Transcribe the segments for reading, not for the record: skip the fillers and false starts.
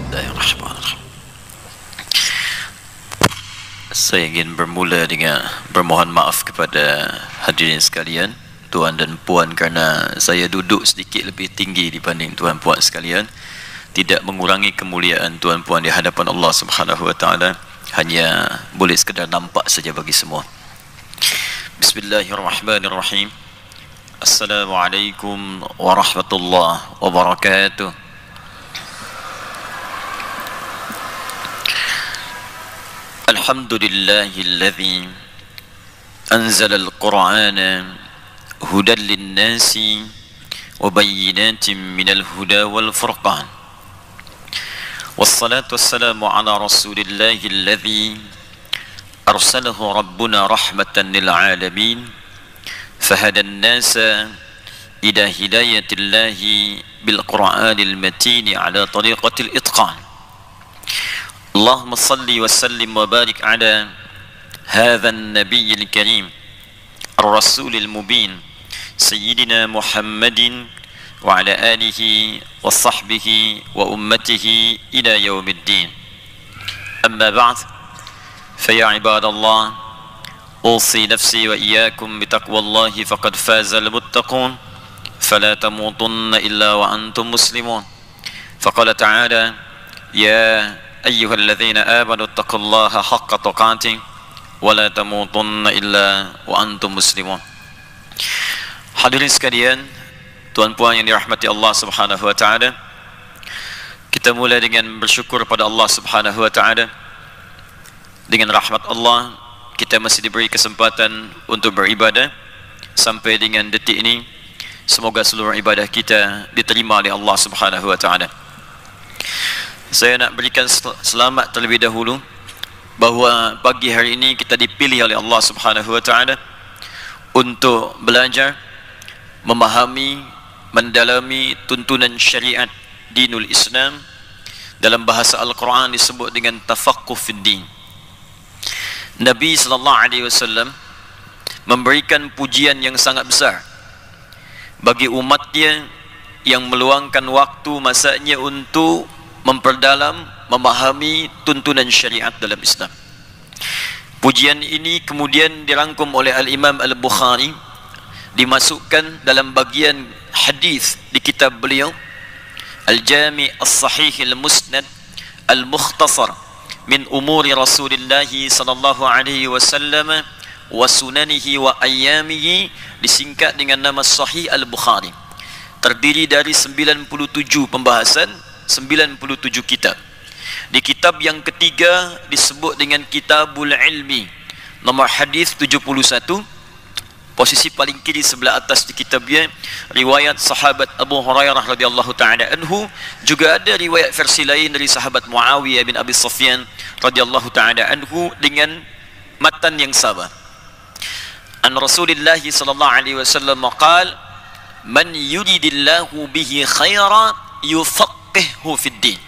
Bismillahirrahmanirrahim. Saya ingin bermula dengan bermohon maaf kepada hadirin sekalian, tuan dan puan, kerana saya duduk sedikit lebih tinggi dibanding tuan puan sekalian. Tidak mengurangi kemuliaan tuan puan di hadapan Allah Subhanahu wa taala, hanya boleh sekadar nampak saja bagi semua. Bismillahirrahmanirrahim. Assalamualaikum warahmatullahi wabarakatuh. Alhamdulillahilladzi anzala al-Qur'ana hudan lin-nasi wa bayyinatin minal huda wal furqan. Wassalatu wassalamu ala rasulillahilladzi arsalahu rabbuna rahmatan lil alamin fahada an-nasa ila hidayatillahi bil Qur'anil matin ala tariqatil itqan. اللهم صل وسلم وبارك على هذا النبي الكريم الرسول المبين سيدنا محمد وعلى آله وصحبه وأمته إلى يوم الدين. أما بعد فيا عباد الله أوصي نفسي وإياكم بتقوى الله فقد فاز المتقون فلا تموتن إلا وأنتم مسلمون. فقال تعالى: يا أيها الذين آمنوا اتقوا الله حق تقاته ولا تموتن إلا وأنتم مسلمون. Hadirin sekalian, tuan puan yang dirahmati Allah Subhanahu wa taala, kita mulai dengan bersyukur pada Allah Subhanahu wa taala. Dengan rahmat Allah, kita masih diberi kesempatan untuk beribadah sampai dengan detik ini. Semoga seluruh ibadah kita diterima oleh Allah Subhanahu wa taala. Saya nak berikan selamat terlebih dahulu bahawa pagi hari ini kita dipilih oleh Allah Subhanahu wa taala untuk belajar, memahami, mendalami tuntunan syariat dinul Islam. Dalam bahasa Al-Quran disebut dengan tafaqquh fid din. Nabi sallallahu alaihi wasallam memberikan pujian yang sangat besar bagi umatnya yang meluangkan waktu masanya untuk memperdalam, memahami tuntunan syariat dalam Islam. Pujian ini kemudian dirangkum oleh Al-Imam Al-Bukhari, dimasukkan dalam bagian hadis di kitab beliau Al-Jami' As-Sahih Al-Musnad Al-Mukhtasar min umuri Rasulullah sallallahu alaihi wasallam wa sunanihi wa ayyamihi, disingkat dengan nama Sahih Al-Bukhari. Terdiri dari 97 pembahasan, 97 kitab. Di kitab yang ketiga disebut dengan Kitabul Ilmi, nomor hadis 71, posisi paling kiri sebelah atas di kitabnya riwayat sahabat Abu Hurairah radhiyallahu taala anhu. Juga ada riwayat versi lain dari sahabat Muawiyah bin Abi Sufyan radhiyallahu taala anhu dengan matan yang sama. An Rasulillah sallallahu alaihi wasallam qala: man yuridillahu bihi khairan yufaqqihhu fid din.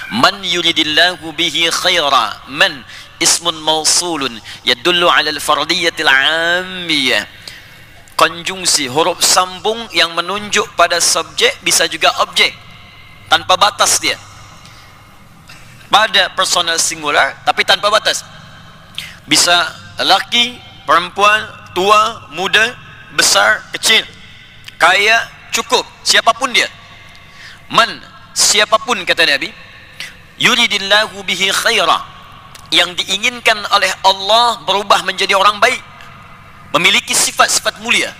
Man yuridillahu bihi khairan, man ismun mausulun yadullu ala al-fardiyatil 'ammiyah. Konjungsi huruf sambung yang menunjuk pada subjek, bisa juga objek, tanpa batas dia. Pada personal singular tapi tanpa batas. Bisa lelaki, perempuan, tua, muda, besar, kecil, kaya, cukup, siapapun dia. Man, siapapun, kata Nabi, yuridillahu bihi khaira, yang diinginkan oleh Allah berubah menjadi orang baik, memiliki sifat-sifat mulia.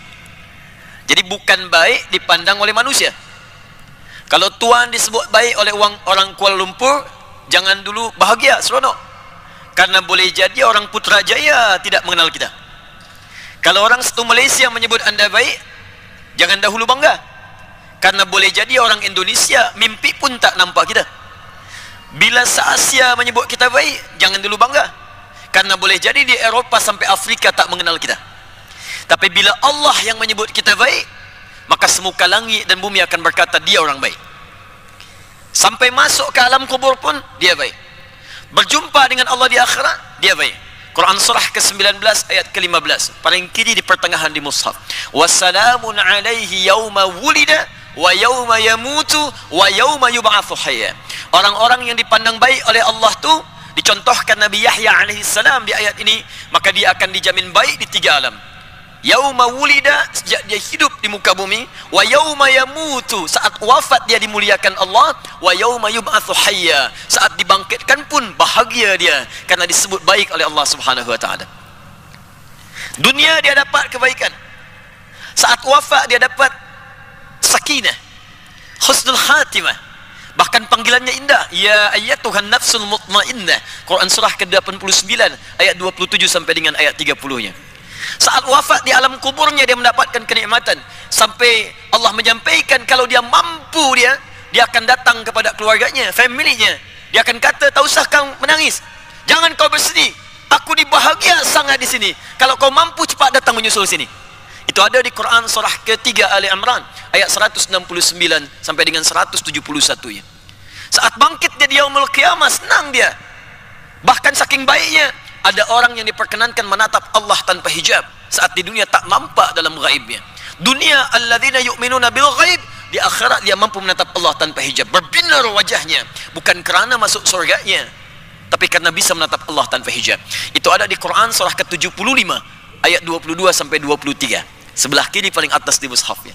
Jadi bukan baik dipandang oleh manusia. Kalau tuan disebut baik oleh orang Kuala Lumpur, jangan dulu bahagia, seronok, karena boleh jadi orang Putrajaya tidak mengenal kita. Kalau orang satu Malaysia menyebut anda baik, jangan dahulu bangga, karena boleh jadi orang Indonesia mimpi pun tak nampak kita. Bila se-Asia menyebut kita baik, jangan dulu bangga, karena boleh jadi di Eropah sampai Afrika tak mengenal kita. Tapi bila Allah yang menyebut kita baik, maka semuka langit dan bumi akan berkata dia orang baik. Sampai masuk ke alam kubur pun dia baik. Berjumpa dengan Allah di akhirat, dia baik. Quran surah ke-19 ayat ke-15, paling kiri di pertengahan di mushaf. Wassalamun alaihi yawma wulida wa yauma yamutu wa yauma yub'atsu hayya. Orang-orang yang dipandang baik oleh Allah tu dicontohkan Nabi Yahya alaihissalam di ayat ini, maka dia akan dijamin baik di 3 alam. Yauma wulida, sejak dia hidup di muka bumi, wa yauma yamutu, saat wafat dia dimuliakan Allah, wa yauma yub'atsu hayya, saat dibangkitkan pun bahagia dia karena disebut baik oleh Allah Subhanahu wa taala. Dunia dia dapat kebaikan, saat wafat dia dapat sakinah, husnul khatimah, bahkan panggilannya indah, ya ayyatuhan nafsul mutmainnah. Quran surah ke-89 ayat 27 sampai dengan ayat 30-nya. Saat wafat di alam kuburnya dia mendapatkan kenikmatan, sampai Allah menyampaikan kalau dia mampu, dia akan datang kepada keluarganya, familinya. Dia akan kata, tak usah kau menangis, jangan kau bersedih, aku dibahagia sangat di sini. Kalau kau mampu, cepat datang menyusul sini. Itu ada di Quran surah ke-3 Ali Imran ayat 169 sampai dengan 171-nya. Saat bangkit dia di yaumul qiyamah, senang dia. Bahkan saking baiknya, ada orang yang diperkenankan menatap Allah tanpa hijab saat di dunia tak nampak dalam gaibnya. Dunia alladzina yu'minuna bil ghaib, di akhirat dia mampu menatap Allah tanpa hijab, berbinar wajahnya, bukan kerana masuk surganya, tapi karena bisa menatap Allah tanpa hijab. Itu ada di Quran surah ke-75 ayat 22 sampai 23. Sebelah kiri paling atas di mushafnya.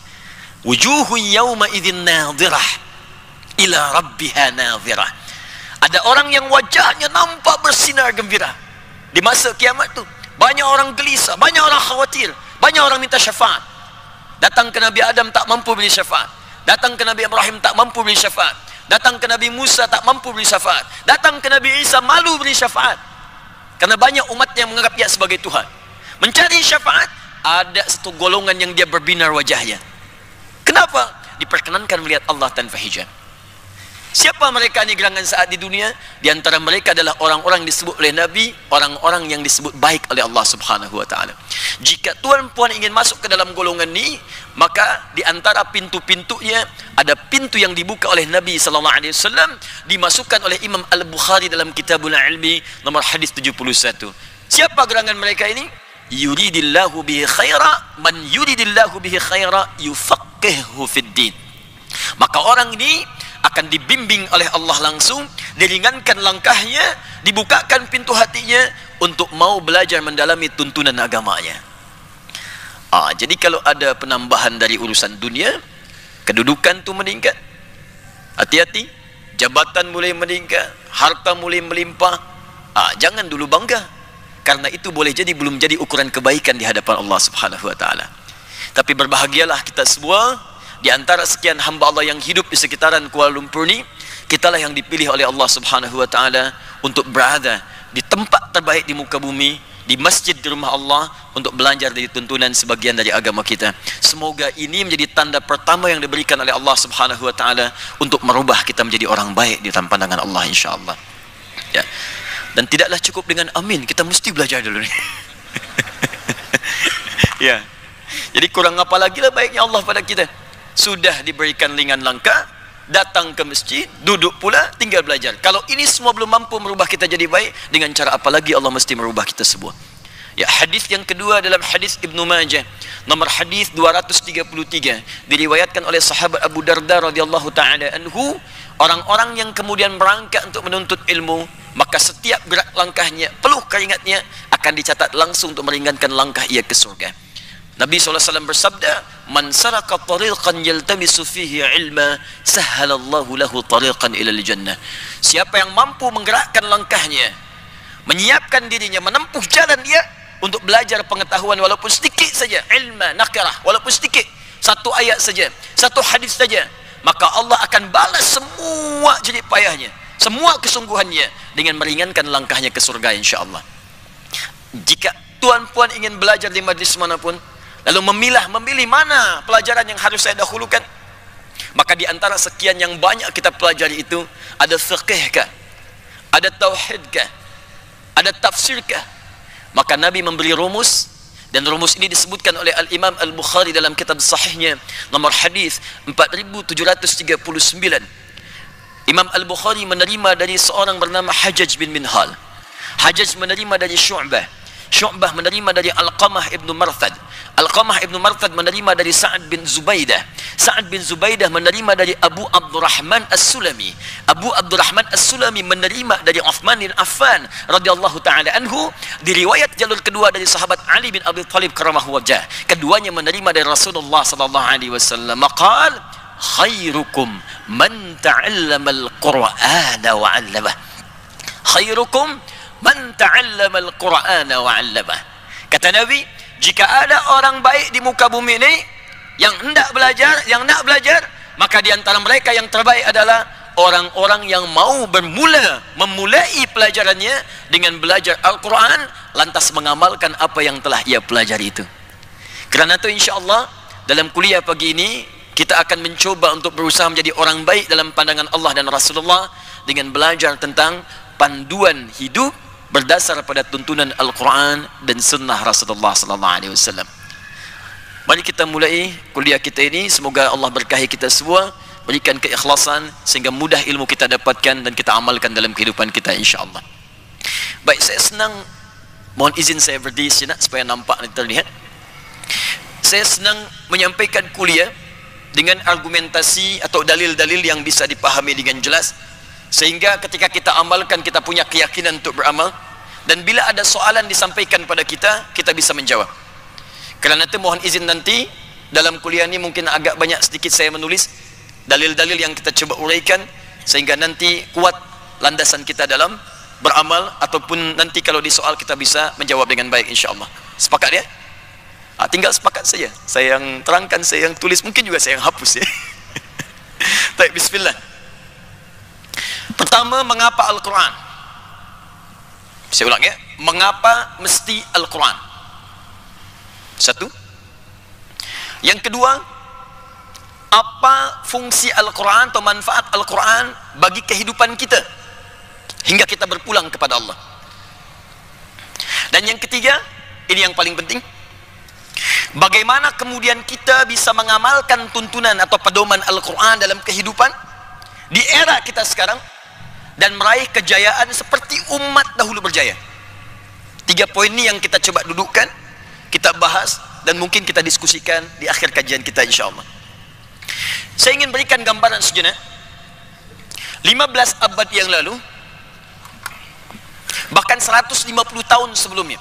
Wujuhu yawma idzin nadhirah ila rabbiha nadhirah. Ada orang yang wajahnya nampak bersinar gembira. Di masa kiamat tu banyak orang gelisah, banyak orang khawatir, banyak orang minta syafaat. Datang ke Nabi Adam tak mampu beri syafaat, datang ke Nabi Ibrahim tak mampu beri syafaat, datang ke Nabi Musa tak mampu beri syafaat, datang ke Nabi Isa malu beri syafaat, karena banyak umat yang menganggap dia sebagai Tuhan. Mencari syafaat, ada satu golongan yang dia berbinar wajahnya. Kenapa? Diperkenankan melihat Allah tanpa hijab. Siapa mereka ni gerangan saat di dunia? Di antara mereka adalah orang-orang yang disebut oleh Nabi, orang-orang yang disebut baik oleh Allah Subhanahu wa taala. Jika tuan-puan ingin masuk ke dalam golongan ni, maka di antara pintu-pintunya ada pintu yang dibuka oleh Nabi sallallahu alaihi wasallam, dimasukkan oleh Imam Al-Bukhari dalam Kitabul Ilmi nomor hadis 71. Siapa gerangan mereka ini? Yuridillahu bihi khaira, man yuridillahu bihi khaira yufaqqihhu fid din. Maka orang ini akan dibimbing oleh Allah langsung, diringankan langkahnya, dibukakan pintu hatinya untuk mau belajar mendalami tuntunan agamanya. Jadi kalau ada penambahan dari urusan dunia, kedudukan tu meningkat, hati-hati, jabatan mulai meningkat, harta mulai melimpah, jangan dulu bangga, karena itu boleh jadi belum jadi ukuran kebaikan di hadapan Allah Subhanahu wa taala. Tapi berbahagialah kita semua. Di antara sekian hamba Allah yang hidup di sekitaran Kuala Lumpur ni, kitalah yang dipilih oleh Allah Subhanahu wa taala untuk berada di tempat terbaik di muka bumi, di masjid di rumah Allah, untuk belajar dari tuntunan sebagian dari agama kita. Semoga ini menjadi tanda pertama yang diberikan oleh Allah Subhanahu wa taala untuk merubah kita menjadi orang baik di dalam pandangan Allah, insya-Allah. Ya. Dan tidaklah cukup dengan amin, kita mesti belajar dulu ni. Ya. Jadi kurang apa lagi lah baiknya Allah pada kita. Sudah diberikan ringan langkah, datang ke masjid, duduk pula, tinggal belajar. Kalau ini semua belum mampu merubah kita jadi baik, dengan cara apa lagi Allah mesti merubah kita semua. Ya, hadis yang kedua dalam hadis Ibnu Majah nomor hadis 233, diriwayatkan oleh sahabat Abu Darda radhiyallahu taala anhu, orang-orang yang kemudian berangkat untuk menuntut ilmu, maka setiap gerak langkahnya, peluh keringatnya akan dicatat langsung untuk meringankan langkah ia ke surga. Nabi SAW bersabda, man saraka tariqan yaltamisu fihi ilma, sahhalallahu lahu tariqan ilal jannah. Siapa yang mampu menggerakkan langkahnya, menyiapkan dirinya, menempuh jalan dia untuk belajar pengetahuan walaupun sedikit saja, ilma nakirah, walaupun sedikit, satu ayat saja, satu hadis saja, maka Allah akan balas semua jerih payahnya, semua kesungguhannya dengan meringankan langkahnya ke surga, insya-Allah. Jika tuan-puan ingin belajar di majlis manapun, lalu memilih mana pelajaran yang harus saya dahulukan, maka di antara sekian yang banyak kita pelajari itu, ada fiqh kah, ada tauhid kah, ada tafsir kah? Maka Nabi memberi rumus, dan rumus ini disebutkan oleh Al-Imam Al-Bukhari dalam kitab sahihnya nomor hadis 4739. Imam Al-Bukhari menerima dari seorang bernama Hajjaj bin Minhal. Hajjaj menerima dari Syu'bah. Syu'bah menerima dari Alqamah ibnu Marthad. Alqamah ibnu Marthad menerima dari Sa'ad bin Zubaidah. Sa'ad bin Zubaidah menerima dari Abu Abdurrahman As-Sulami. Abu Abdurrahman As-Sulami menerima dari Uthman bin Affan radhiyallahu taala anhu. Di riwayat jalur kedua dari sahabat Ali bin Abi Thalib karamahu wajah. Keduanya menerima dari Rasulullah sallallahu alaihi wasallam. Qala khairukum man ta'allama al-Qur'ana wa 'allamah. Khairukum man ta'allama al-Qur'ana wa 'allamah. Kata Nabi, jika ada orang baik di muka bumi ini yang hendak belajar, yang nak belajar, maka di antara mereka yang terbaik adalah orang-orang yang mau memulai pelajarannya dengan belajar Al-Quran, lantas mengamalkan apa yang telah ia pelajari itu. Kerana itu insyaAllah dalam kuliah pagi ini kita akan mencoba untuk berusaha menjadi orang baik dalam pandangan Allah dan Rasulullah dengan belajar tentang panduan hidup berdasar pada tuntunan Al-Quran dan Sunnah Rasulullah sallallahu alaihi wasallam. Mari kita mulai kuliah kita ini. Semoga Allah berkahi kita semua, berikan keikhlasan sehingga mudah ilmu kita dapatkan dan kita amalkan dalam kehidupan kita insya-Allah. Baik, saya senang, mohon izin saya berdiri sejenak supaya nampak dan terlihat. Saya senang menyampaikan kuliah dengan argumentasi atau dalil-dalil yang bisa dipahami dengan jelas, sehingga ketika kita amalkan kita punya keyakinan untuk beramal, dan bila ada soalan disampaikan pada kita, kita bisa menjawab. Kerana itu mohon izin nanti dalam kuliah ini mungkin agak banyak sedikit saya menulis dalil-dalil yang kita coba uraikan, sehingga nanti kuat landasan kita dalam beramal, ataupun nanti kalau di soal kita bisa menjawab dengan baik insya-Allah. Sepakat ya? Tinggal sepakat saja. Saya yang terangkan, saya yang tulis, mungkin juga saya yang hapus ya. Baik, bismillah. Pertama, mengapa Al-Quran? Saya ulang ya, mengapa mesti Al-Quran? Satu. Yang kedua, apa fungsi Al-Quran atau manfaat Al-Quran bagi kehidupan kita hingga kita berpulang kepada Allah? Dan yang ketiga, ini yang paling penting, bagaimana kemudian kita bisa mengamalkan tuntunan atau pedoman Al-Quran dalam kehidupan di era kita sekarang dan meraih kejayaan seperti umat dahulu berjaya. 3 poin ini yang kita coba dudukkan, kita bahas, dan mungkin kita diskusikan di akhir kajian kita insyaAllah. Saya ingin berikan gambaran sejenak. 15 abad yang lalu, bahkan 150 tahun sebelumnya,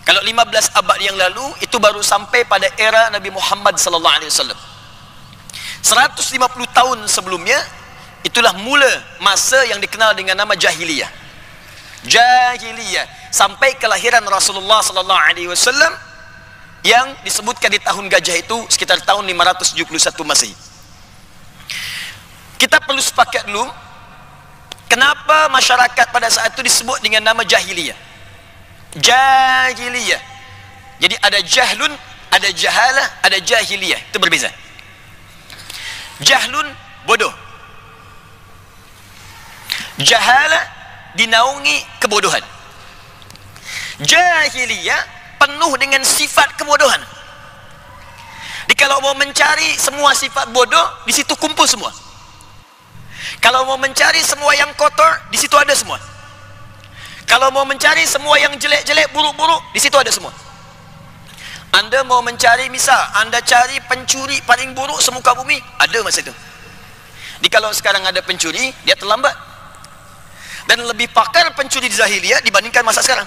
kalau 15 abad yang lalu itu baru sampai pada era Nabi Muhammad sallallahu alaihi wasallam. 150 tahun sebelumnya itulah mula masa yang dikenal dengan nama jahiliyah. Jahiliyah sampai kelahiran Rasulullah sallallahu alaihi wasallam yang disebutkan di tahun gajah itu sekitar tahun 571 Masehi. Kita perlu sepakat dulu kenapa masyarakat pada saat itu disebut dengan nama jahiliyah. Jahiliyah. Jadi ada jahlun, ada jahalah, ada jahiliyah. Itu berbeza. Jahlun, bodoh. Jahalah, dinaungi kebodohan. Jahiliyah penuh dengan sifat kebodohan. Jadi kalau mau mencari semua sifat bodoh, di situ kumpul semua. Kalau mau mencari semua yang kotor, di situ ada semua. Kalau mau mencari semua yang jelek-jelek, buruk-buruk, di situ ada semua. Anda mau mencari, misal Anda cari pencuri paling buruk semuka bumi, ada masa itu. Jadi kalau sekarang ada pencuri, dia terlambat. Dan lebih pakar pencuri di jahiliyah dibandingkan masa sekarang.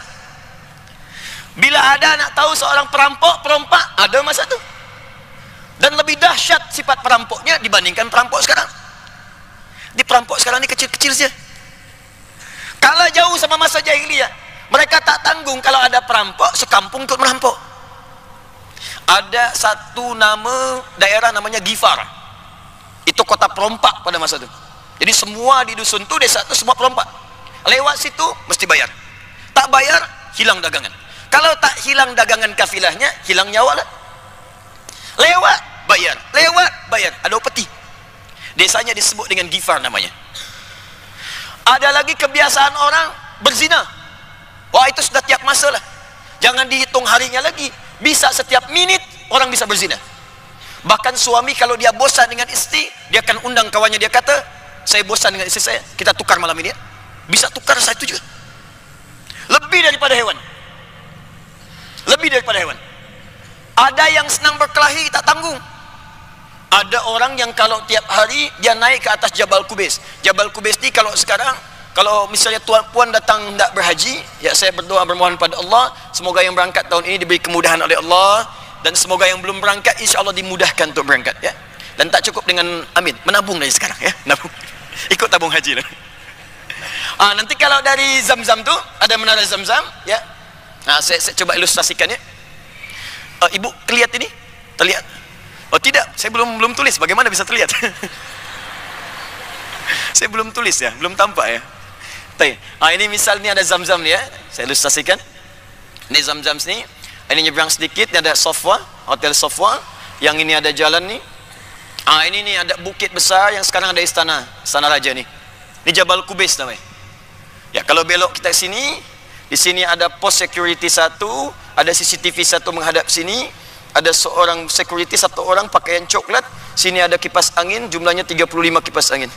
Bila ada nak tahu seorang perampok, perompak, ada masa itu. Dan lebih dahsyat sifat perampoknya dibandingkan perampok sekarang. Di perampok sekarang ini kecil-kecil saja. Kalah jauh sama masa jahiliyah. Mereka tak tanggung kalau ada perampok, sekampung ikut merampok. Ada satu nama daerah namanya Gifar. Itu kota perompak pada masa itu. Jadi semua di dusun itu, desa itu semua perompak. Lewat situ mesti bayar. Tak bayar, hilang dagangan. Kalau tak hilang dagangan kafilahnya, hilang nyawa lah. Lewat, bayar. Lewat, bayar. Ada upeti. Desanya disebut dengan Gifar namanya. Ada lagi kebiasaan orang berzina. Wah, itu sudah tiap masa lah. Jangan dihitung harinya lagi. Bisa setiap minit orang bisa berzina. Bahkan suami kalau dia bosan dengan istri, dia akan undang kawannya, dia kata, saya bosan dengan istri saya, kita tukar malam ini ya. Bisa tukar satu juga. Lebih daripada hewan. lebih daripada hewan. Ada yang senang berkelahi tak tanggung. Ada orang yang kalau tiap hari dia naik ke atas Jabal Kubais. Jabal Kubais ni kalau sekarang, kalau misalnya tuan puan datang hendak berhaji, ya saya berdoa bermohon pada Allah, semoga yang berangkat tahun ini diberi kemudahan oleh Allah, dan semoga yang belum berangkat insya-Allah dimudahkan untuk berangkat, ya. Dan tak cukup dengan amin, menabung dari sekarang, ya, nabung. Ikut tabung haji lah. Nanti kalau dari Zam-Zam tu ada menara Zam-Zam, ya. Saya coba ilustrasikan, ya. Ibu kelihatan ini? Terlihat? Oh tidak, saya belum tulis. Bagaimana bisa terlihat? Saya belum tulis, ya, belum tampak, ya. Ini misalnya ada Zam-Zam ni, ya. Saya ilustrasikan. Ini Zam-Zam sini. Ini nyebrang sedikit, ni ada Sofwa, Hotel Sofwa. Yang ini ada jalan ni. Ini ni ada bukit besar yang sekarang ada istana raja ni. Ini Jabal Kubais namanya. Ya, kalau belok kita sini, di sini ada pos security satu, ada CCTV satu menghadap sini, ada seorang security satu orang pakaian coklat, sini ada kipas angin, jumlahnya 35 kipas angin.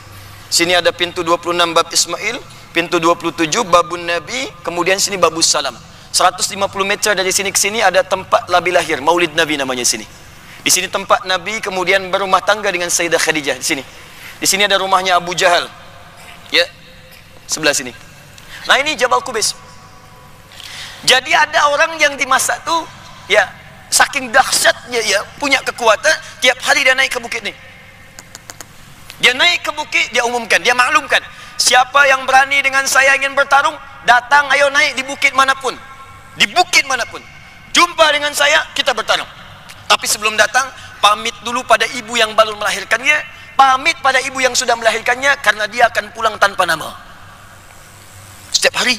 Sini ada pintu 26 bab Ismail, pintu 27 babun Nabi, kemudian sini babus salam. 150 meter dari sini ke sini ada tempat labi lahir, Maulid Nabi namanya sini. Di sini tempat Nabi kemudian berumah tangga dengan Sayyidah Khadijah di sini. Di sini ada rumahnya Abu Jahal. Ya. Sebelah sini. Nah, ini Jabal Kubais. Jadi ada orang yang di masa tu, ya, saking dahsyatnya, ya, punya kekuatan, tiap hari dia naik ke bukit ni. Dia naik ke bukit, dia umumkan, dia maklumkan, siapa yang berani dengan saya ingin bertarung, datang, ayo naik di bukit manapun. Di bukit manapun. Jumpa dengan saya, kita bertarung. Tapi sebelum datang, pamit dulu pada ibu yang baru melahirkannya, pamit pada ibu yang sudah melahirkannya, karena dia akan pulang tanpa nama. Setiap hari.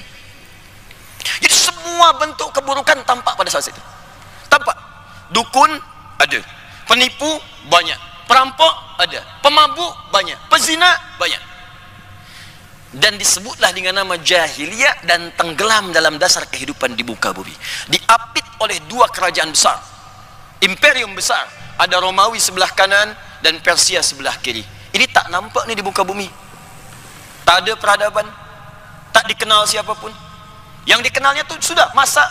Jadi semua bentuk keburukan tampak pada saat itu. Tampak. Dukun ada, penipu banyak, perampok ada, pemabuk banyak, pezina banyak. Dan disebutlah dengan nama jahiliyah dan tenggelam dalam dasar kehidupan di muka bumi. Diapit oleh dua kerajaan besar, imperium besar. Ada Romawi sebelah kanan dan Persia sebelah kiri. Ini tak nampak ni di muka bumi. Tak ada peradaban, tak dikenal siapapun. Yang dikenalnya tu sudah masa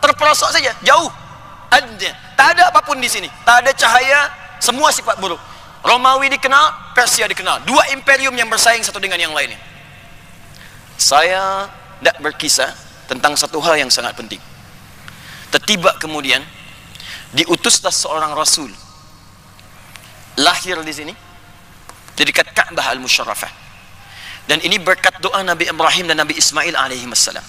terperosok saja, jauh. Tak ada apapun di sini, tak ada cahaya, semua sifat buruk. Romawi dikenal, Persia dikenal. Dua imperium yang bersaing satu dengan yang lainnya. Saya tidak berkisah tentang satu hal yang sangat penting. Tiba kemudian diutuslah seorang rasul lahir di sini di dekat Ka'bah Al-Musyarrafah. Dan ini berkat doa Nabi Ibrahim dan Nabi Ismail alaihi wassalam.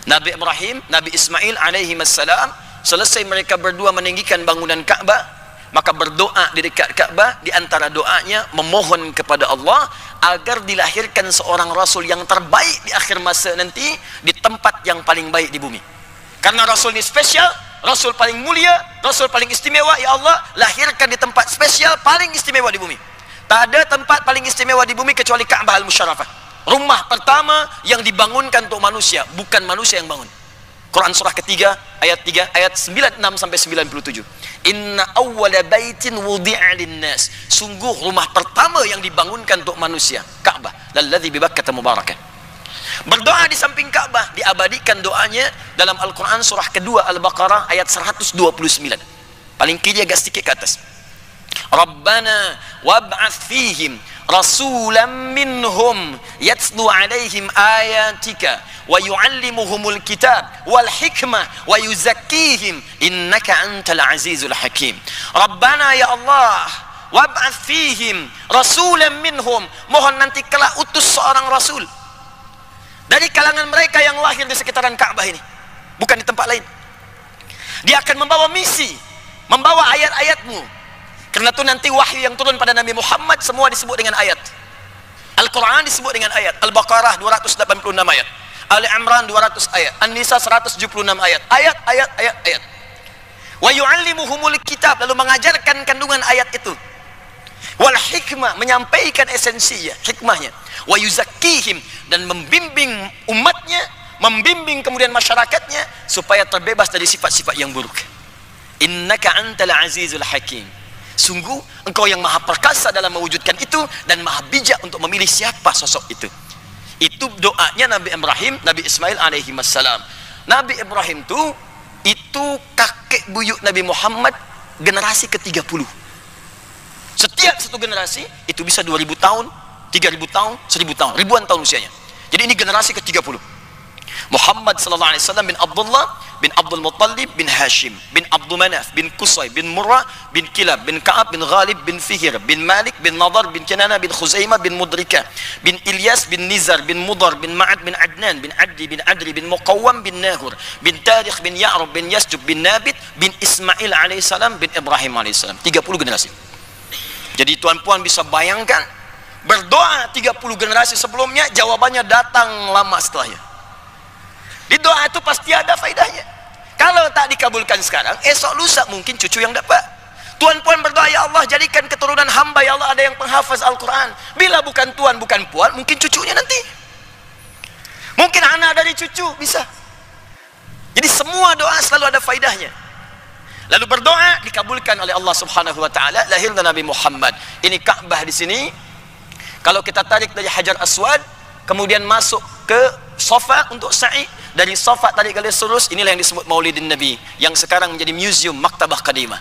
Nabi Ibrahim, Nabi Ismail alaihi wassalam, selesai mereka berdua meninggikan bangunan Ka'bah, maka berdoa di dekat Ka'bah. Di antara doanya memohon kepada Allah agar dilahirkan seorang rasul yang terbaik di akhir masa nanti di tempat yang paling baik di bumi. Karena rasul ini spesial, rasul paling mulia, rasul paling istimewa. Ya Allah, lahirkan di tempat spesial paling istimewa di bumi. Tak ada tempat paling istimewa di bumi kecuali Ka'bah Al-Musyarrafah. Rumah pertama yang dibangunkan untuk manusia, bukan manusia yang bangun. Quran surah ketiga ayat 3 ayat 96 sampai 97. Inna awwala baitin wudi'a linnas. Sungguh rumah pertama yang dibangunkan untuk manusia, Ka'bah, lalladzi bi Bakkah mubarakan. Berdoa di samping Ka'bah, diabadikan doanya dalam Al-Quran surah kedua Al-Baqarah ayat 129. Paling kiri agak sedikit ke atas. Rabbana wab'ath fihim rasulan minhum yatslu alaihim ayatika wa yu'allimuhumul kitab wal hikmah wa yuzakkihim innaka antal azizul hakim. Rabbana ya Allah, wab'ath fihim rasulan minhum, mohon nanti kelak utus seorang rasul dari kalangan mereka yang lahir di sekitaran Ka'bah ini, bukan di tempat lain. Dia akan membawa misi, membawa ayat-ayatmu. Karena itu nanti wahyu yang turun pada Nabi Muhammad semua disebut dengan ayat. Al-Quran disebut dengan ayat. Al-Baqarah 286 ayat, Ali Imran 200 ayat, An-Nisa 176 ayat. Ayat. Wa yu'allimuhumul kitab, lalu mengajarkan kandungan ayat itu. Wal hikmah, menyampaikan esensinya, hikmahnya. Wa yuzakkihim, dan membimbing umatnya, membimbing kemudian masyarakatnya supaya terbebas dari sifat-sifat yang buruk. Innaka antal azizul hakim. Sungguh engkau yang maha perkasa dalam mewujudkan itu dan maha bijak untuk memilih siapa sosok itu. Itu doanya Nabi Ibrahim, Nabi Ismail alaihi wassalam. Nabi Ibrahim itu itu kakek buyut Nabi Muhammad generasi ke-30. Setiap satu generasi itu bisa 2000 tahun, 3000 tahun, 1000 tahun, ribuan tahun usianya. Jadi ini generasi ke-30. Muhammad sallallahu alaihi wasallam bin Abdullah bin Abdul Muttalib bin Hashim bin Abdul Manaf bin Qusay bin Murrah bin Kilab bin Ka'ab bin Ghalib bin Fihir bin Malik bin Nadar bin Kinana bin Khuzaimah bin Mudrika bin Ilyas bin Nizar bin Mudar bin Ma'ad bin Adnan bin Addi bin Adri bin Muqawwam bin Nahur bin Tarikh bin Ya'rub bin Yasjub bin Nabit bin Ismail alaihissalam bin Ibrahim alaihissalam. 30 generasi. Jadi tuan-puan bisa bayangkan, berdoa 30 generasi sebelumnya, jawabannya datang lama setelahnya. Di doa itu pasti ada faedahnya. Kalau tak dikabulkan sekarang, esok lusa mungkin cucu yang dapat. Tuan-puan berdoa, ya Allah jadikan keturunan hamba, ya Allah ada yang penghafaz Al-Quran. Bila bukan tuan, bukan puan, mungkin cucunya nanti. Mungkin anak dari cucu, bisa. Jadi semua doa selalu ada faedahnya. Lalu berdoa dikabulkan oleh Allah Subhanahu wa taala, lahirnya Nabi Muhammad. Ini Ka'bah di sini. Kalau kita tarik dari Hajar Aswad, kemudian masuk ke Safa untuk sa'i, dari Safa tarik garis lurus, inilah yang disebut Maulidin Nabi, yang sekarang menjadi museum Maktabah Qadimah.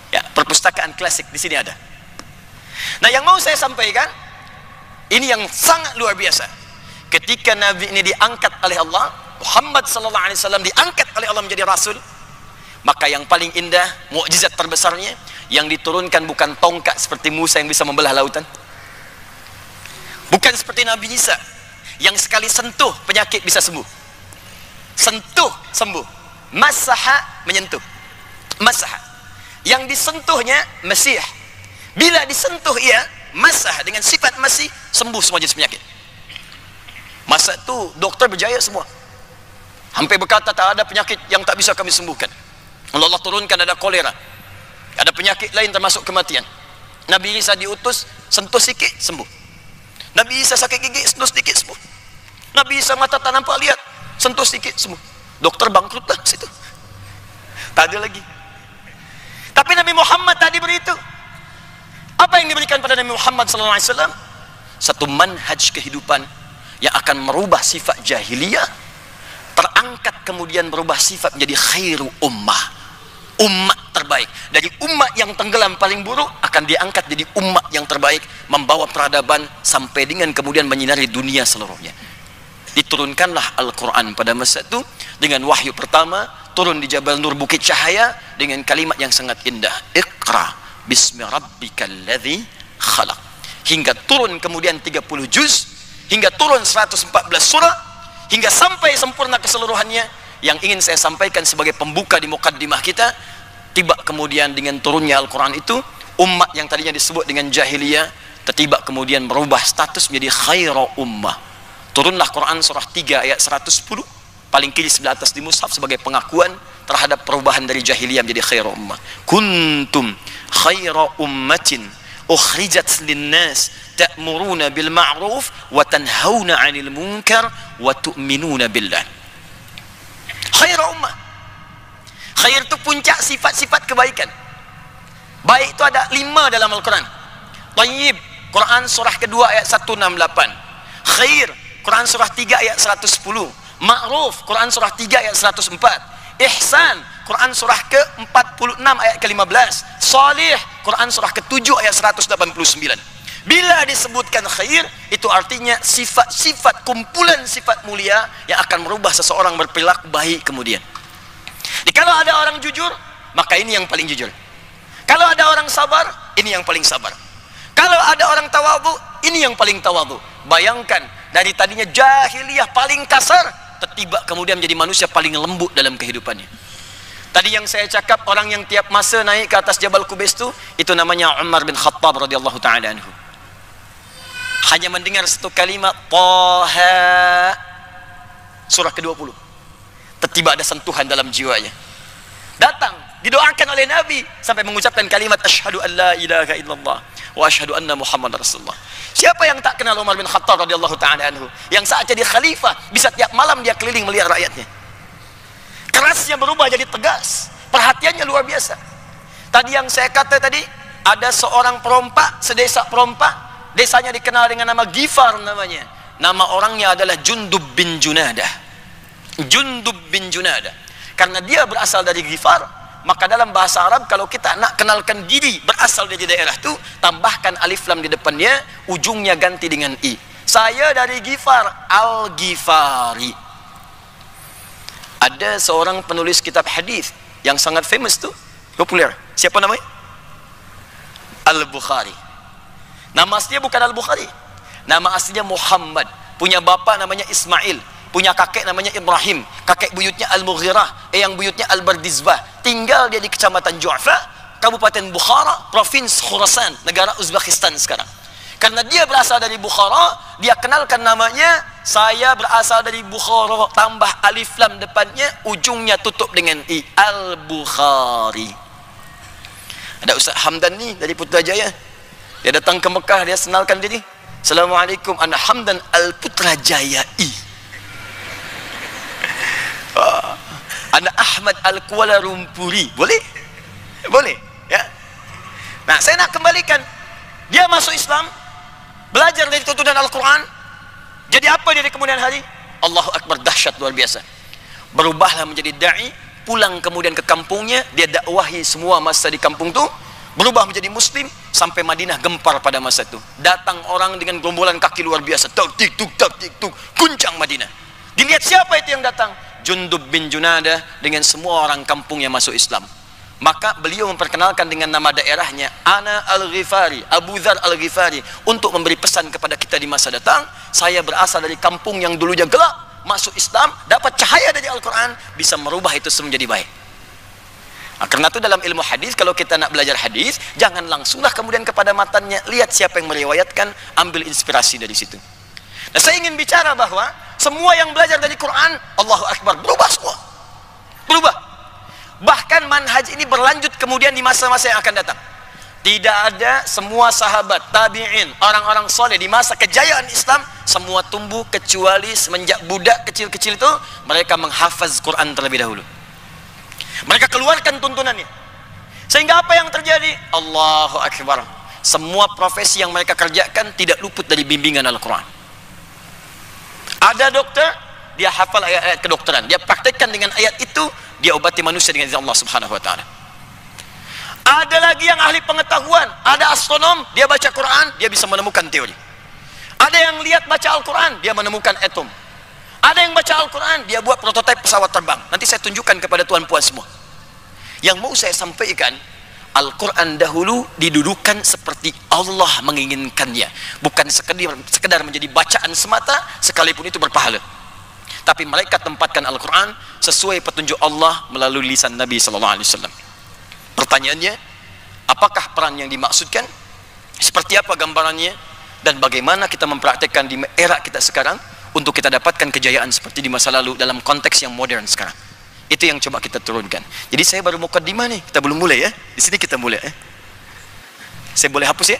Ya, perpustakaan klasik di sini ada. Nah, yang mau saya sampaikan, ini yang sangat luar biasa. Ketika Nabi ini diangkat oleh Allah, Muhammad sallallahu alaihi wasallam diangkat oleh Allah menjadi rasul, maka yang paling indah, mukjizat terbesarnya, yang diturunkan bukan tongkat seperti Musa yang bisa membelah lautan. Bukan seperti Nabi Isa yang sekali sentuh penyakit bisa sembuh. Sentuh sembuh. Masaha menyentuh. Masaha. Yang disentuhnya Mesih. Bila disentuh ia masah dengan sifat masih, sembuh semua jenis penyakit. Masa itu dokter berjaya semua. Hampir berkata tak ada penyakit yang tak bisa kami sembuhkan. Allah turunkan ada kolera, ada penyakit lain termasuk kematian. Nabi Isa diutus, sentuh sikit sembuh. Nabi Isa sakit gigi, sentuh sedikit sembuh. Nabi Isa mata tak nampak lihat, sentuh sedikit sembuh. Dokter bangkrut lah situ. Tak ada lagi. Tapi Nabi Muhammad tadi beri itu. Apa yang diberikan pada Nabi Muhammad SAW? Satu manhaj kehidupan yang akan merubah sifat jahiliyah, terangkat kemudian berubah sifat menjadi khairu ummah. Umat terbaik. Dari umat yang tenggelam paling buruk akan diangkat jadi umat yang terbaik, membawa peradaban sampai dengan kemudian menyinari dunia seluruhnya. Diturunkanlah Al-Quran pada masa itu dengan wahyu pertama, turun di Jabal Nur Bukit Cahaya dengan kalimat yang sangat indah, Iqra bismi rabbikal ladzi khalaq. Hingga turun kemudian 30 juz, hingga turun 114 surah, hingga sampai sempurna keseluruhannya. Yang ingin saya sampaikan sebagai pembuka di mukaddimah kita, tiba kemudian dengan turunnya Al-Quran itu, umat yang tadinya disebut dengan jahiliyah, tiba kemudian berubah status menjadi khairu ummah. Turunlah Quran surah 3 ayat 110, paling kiri sebelah atas di mushaf, sebagai pengakuan terhadap perubahan dari jahiliyah menjadi khairu ummah. Kuntum khairu ummatin ukhrijat linnas ta'muruna bil ma'ruf wa tanhauna 'anil munkar wa tu'minuna billah. Khair ummah. Khair itu puncak sifat-sifat kebaikan. Baik itu ada 5 dalam Al-Quran. Tayyib, Quran surah kedua ayat 168. Khair, Quran surah 3 ayat 110. Ma'ruf, Quran surah 3 ayat 104. Ihsan, Quran surah ke-46 ayat ke-15. Salih, Quran surah ke-7 ayat 189. Bila disebutkan khair, itu artinya sifat-sifat, kumpulan sifat mulia yang akan merubah seseorang berperilaku baik kemudian. Jadi kalau ada orang jujur, maka ini yang paling jujur. Kalau ada orang sabar, ini yang paling sabar. Kalau ada orang tawadhu, ini yang paling tawadhu. Bayangkan, dari tadinya jahiliyah paling kasar, tiba kemudian menjadi manusia paling lembut dalam kehidupannya. Tadi yang saya cakap, orang yang tiap masa naik ke atas Jabal Qubais itu namanya Umar bin Khattab radhiyallahu ta'ala anhu. Hanya mendengar satu kalimat Taha, surah ke-20, tiba ada sentuhan dalam jiwanya. Datang, didoakan oleh Nabi sampai mengucapkan kalimat asyhadu an la ilaha illallah wa asyhadu anna Muhammad Rasulullah. Siapa yang tak kenal Umar bin Khattab radhiyallahu ta'ala anhu, yang saat jadi khalifah bisa tiap malam dia keliling melihat rakyatnya. Kerasnya berubah jadi tegas, perhatiannya luar biasa. Tadi yang saya kata tadi, ada seorang perompak, sedesa perompak, desanya dikenal dengan nama Gifar namanya. Nama orangnya adalah Jundub bin Junadah. Jundub bin Junadah. Karena dia berasal dari Ghifar, maka dalam bahasa Arab kalau kita nak kenalkan diri berasal dari daerah itu, tambahkan alif lam di depannya, ujungnya ganti dengan i. Saya dari Ghifar, Al-Ghifari. Ada seorang penulis kitab hadis yang sangat famous tuh, populer. Siapa namanya? Al-Bukhari. Nama aslinya bukan Al-Bukhari. Nama aslinya Muhammad. Punya bapa namanya Ismail. Punya kakek namanya Ibrahim, kakek buyutnya Al-Mughirah, yang buyutnya Al-Bardizbah. Tinggal dia di kecamatan Ju'fa, Kabupaten Bukhara, Provinsi Khurasan, negara Uzbekistan sekarang. Karena dia berasal dari Bukhara, dia kenalkan namanya, saya berasal dari Bukhara, tambah alif lam depannya, ujungnya tutup dengan i, Al-Bukhari. Ada Ustaz Hamdan ni dari Putrajaya. Dia datang ke Mekah, dia senalkan diri. Assalamualaikum, ana Hamdan Al-Putrajayai. Anda Ahmad Al-Kuala Lumpuri. Boleh? Boleh, ya. Nah, saya nak kembalikan. Dia masuk Islam, belajar dari tuntunan Al-Quran. Jadi apa dia di kemudian hari? Allahu Akbar, dahsyat, luar biasa. Berubahlah menjadi da'i, pulang kemudian ke kampungnya, dia dakwahi semua masa di kampung tu, berubah menjadi muslim, sampai Madinah gempar pada masa itu. Datang orang dengan gerombolan kaki luar biasa, tak tik tuk, guncang Madinah. Dilihat siapa itu yang datang? Jundub bin Junadah dengan semua orang kampungnya masuk Islam. Maka beliau memperkenalkan dengan nama daerahnya, Ana Al-Ghifari, Abu Dhar Al-Ghifari, untuk memberi pesan kepada kita di masa datang. Saya berasal dari kampung yang dulunya gelap, masuk Islam, dapat cahaya dari Al-Quran, bisa merubah itu semua menjadi baik. Nah, karena itu dalam ilmu hadis, kalau kita nak belajar hadis, jangan langsunglah kemudian kepada matanya, lihat siapa yang meriwayatkan, ambil inspirasi dari situ. Nah, saya ingin bicara bahwa semua yang belajar dari Quran, Allahu Akbar, berubah semua. Berubah. Bahkan manhaj ini berlanjut kemudian di masa-masa yang akan datang. Tidak ada semua sahabat, tabi'in, orang-orang soleh di masa kejayaan Islam, semua tumbuh kecuali semenjak budak kecil-kecil itu, mereka menghafaz Quran terlebih dahulu. Mereka keluarkan tuntunannya. Sehingga apa yang terjadi? Allahu Akbar. Semua profesi yang mereka kerjakan tidak luput dari bimbingan Al-Quran. Ada dokter, dia hafal ayat-ayat kedokteran, dia praktekkan dengan ayat itu, dia obati manusia dengan izin Allah Subhanahu wa taala. Ada lagi yang ahli pengetahuan, ada astronom, dia baca Quran, dia bisa menemukan teori. Ada yang lihat baca Al-Quran, dia menemukan atom. Ada yang baca Al-Quran, dia buat prototipe pesawat terbang. Nanti saya tunjukkan kepada tuan-puan semua. Yang mau saya sampaikan, Al-Quran dahulu didudukan seperti Allah menginginkannya, bukan sekedar menjadi bacaan semata, sekalipun itu berpahala. Tapi mereka tempatkan Al-Quran sesuai petunjuk Allah melalui lisan Nabi SAW. Pertanyaannya, apakah peran yang dimaksudkan? Seperti apa gambarannya? Dan bagaimana kita mempraktekkan di era kita sekarang untuk kita dapatkan kejayaan seperti di masa lalu dalam konteks yang modern sekarang? Itu yang coba kita turunkan. Jadi saya baru mukaddimah nih, kita belum mulai ya. Di sini kita mulai ya. Saya boleh hapus ya?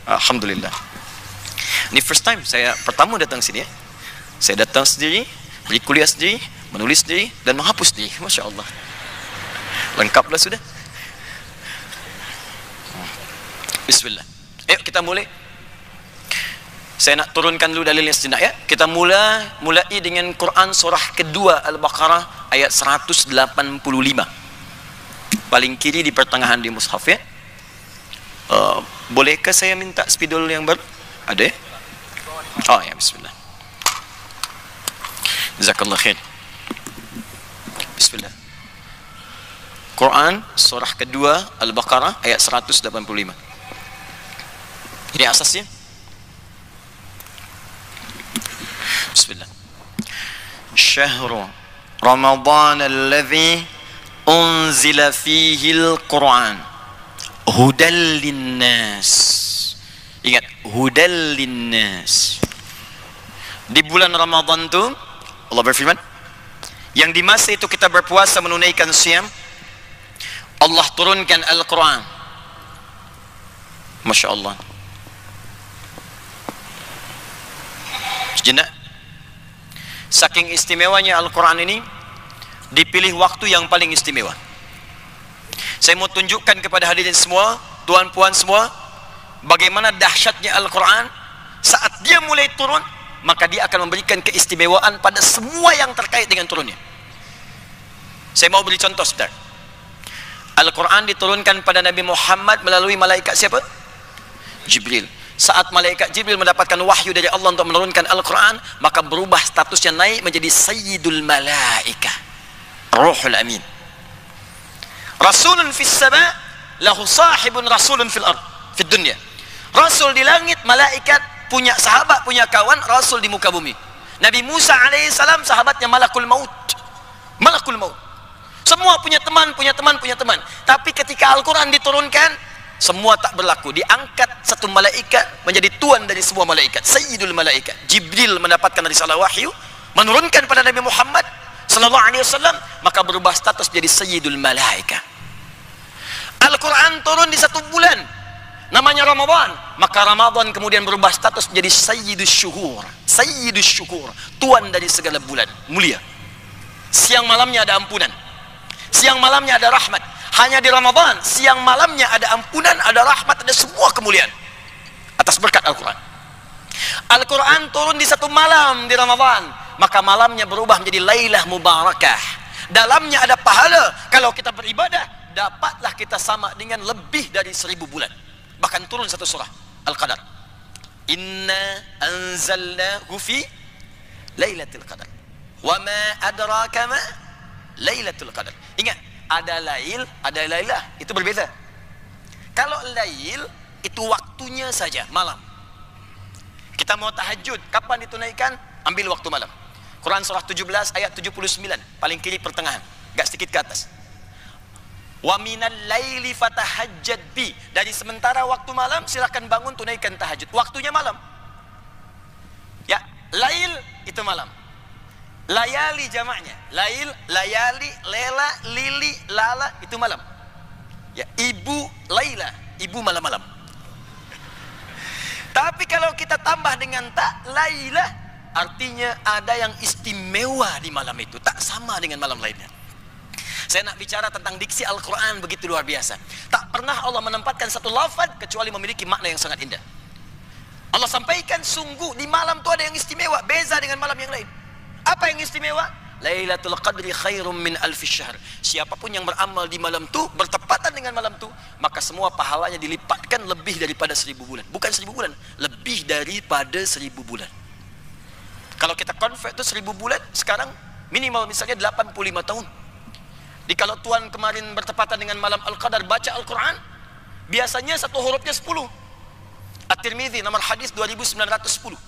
Alhamdulillah. Ini first time saya pertama datang sini ya. Saya datang sendiri, beri kuliah sendiri, menulis sendiri, dan menghapus sendiri. Masya Allah. Lengkaplah sudah. Bismillah. Ayo kita mulai. Saya nak turunkan dulu dalilnya sejenak ya. Kita mulai dengan Quran surah kedua Al-Baqarah ayat 185. Paling kiri di pertengahan di mushaf ya. Bolehkah saya minta spidol yang baru? Ada ya? Oh ya, bismillah. Jazakallah khair. Bismillah. Quran surah kedua Al-Baqarah ayat 185. Ini asasnya. Bismillah. Syahru Ramadan alladhi unzila fihi al-Quran hudal linnas. Ingat, hudal linnas. Di bulan Ramadan itu Allah berfirman, yang di masa itu kita berpuasa menunaikan siyam, Allah turunkan Al-Quran. Masya Allah. Sejenak. Saking istimewanya Al-Quran ini, dipilih waktu yang paling istimewa. Saya mau tunjukkan kepada hadirin semua, tuan-puan semua, bagaimana dahsyatnya Al-Quran. Saat dia mulai turun, maka dia akan memberikan keistimewaan pada semua yang terkait dengan turunnya. Saya mau beri contoh sebentar. Al-Quran diturunkan pada Nabi Muhammad melalui malaikat siapa? Jibril. Saat malaikat Jibril mendapatkan wahyu dari Allah untuk menurunkan Al-Quran, maka berubah statusnya, naik menjadi Sayyidul Malaikah, Ruhul Amin. Rasulun fis sama, lahu sahibun rasulun fil ard, fid dunya. Rasul di langit, malaikat punya sahabat, punya kawan, rasul di muka bumi. Nabi Musa alaihissalam sahabatnya malakul maut. Malakul maut. Semua punya teman, punya teman, punya teman. Tapi ketika Al-Quran diturunkan, semua tak berlaku. Diangkat satu malaikat menjadi tuan dari semua malaikat, Sayyidul Malaikat. Jibril mendapatkan risalah wahyu, menurunkan pada Nabi Muhammad sallallahu alaihi wasallam, maka berubah status menjadi Sayyidul Malaikah. Al-Quran turun di satu bulan, namanya Ramadan, maka Ramadan kemudian berubah status menjadi Sayyidus Syuhur. Sayyidus Syuhur, tuan dari segala bulan, mulia. Siang malamnya ada ampunan, siang malamnya ada rahmat. Hanya di Ramadan, siang malamnya ada ampunan, ada rahmat, ada semua kemuliaan atas berkat Al-Quran. Al-Quran turun di satu malam di Ramadan, maka malamnya berubah menjadi Lailah Mubarakah. Dalamnya ada pahala. Kalau kita beribadah, dapatlah kita sama dengan lebih dari 1000 bulan. Bahkan turun satu surah Al-Qadar, Inna anzalnahu fi Lailatul Qadar wa ma adraka ma Lailatul Qadar. Ingat, ada lail, ada lailah, itu berbeza. Kalau lail itu waktunya saja, malam. Kita mau tahajud, kapan ditunaikan? Ambil waktu malam. Quran surah 17 ayat 79, paling kiri pertengahan, gak sedikit ke atas. Wa minal laili fatahajjad bi, dari sementara waktu malam silakan bangun tunaikan tahajud. Waktunya malam. Ya, lail itu malam. Layali jamaknya, lail, layali, lela, lili, lala, itu malam. Ya, ibu laila, ibu malam-malam. Tapi kalau kita tambah dengan tak laila, artinya ada yang istimewa di malam itu, tak sama dengan malam lainnya. Saya nak bicara tentang diksi Al-Quran, begitu luar biasa. Tak pernah Allah menempatkan satu lafaz kecuali memiliki makna yang sangat indah. Allah sampaikan, sungguh di malam itu ada yang istimewa, beza dengan malam yang lain. Apa yang istimewa? Lailatul Qadri khairum min alfi syahr. Siapapun yang beramal di malam itu, bertepatan dengan malam itu, maka semua pahalanya dilipatkan lebih daripada 1000 bulan. Bukan 1000 bulan, lebih daripada 1000 bulan. Kalau kita convert itu 1000 bulan, sekarang minimal misalnya 85 tahun. Jadi kalau Tuhan kemarin bertepatan dengan malam Al-Qadar baca Al-Quran, biasanya satu hurufnya 10. At-Tirmidzi nomor hadis 2910.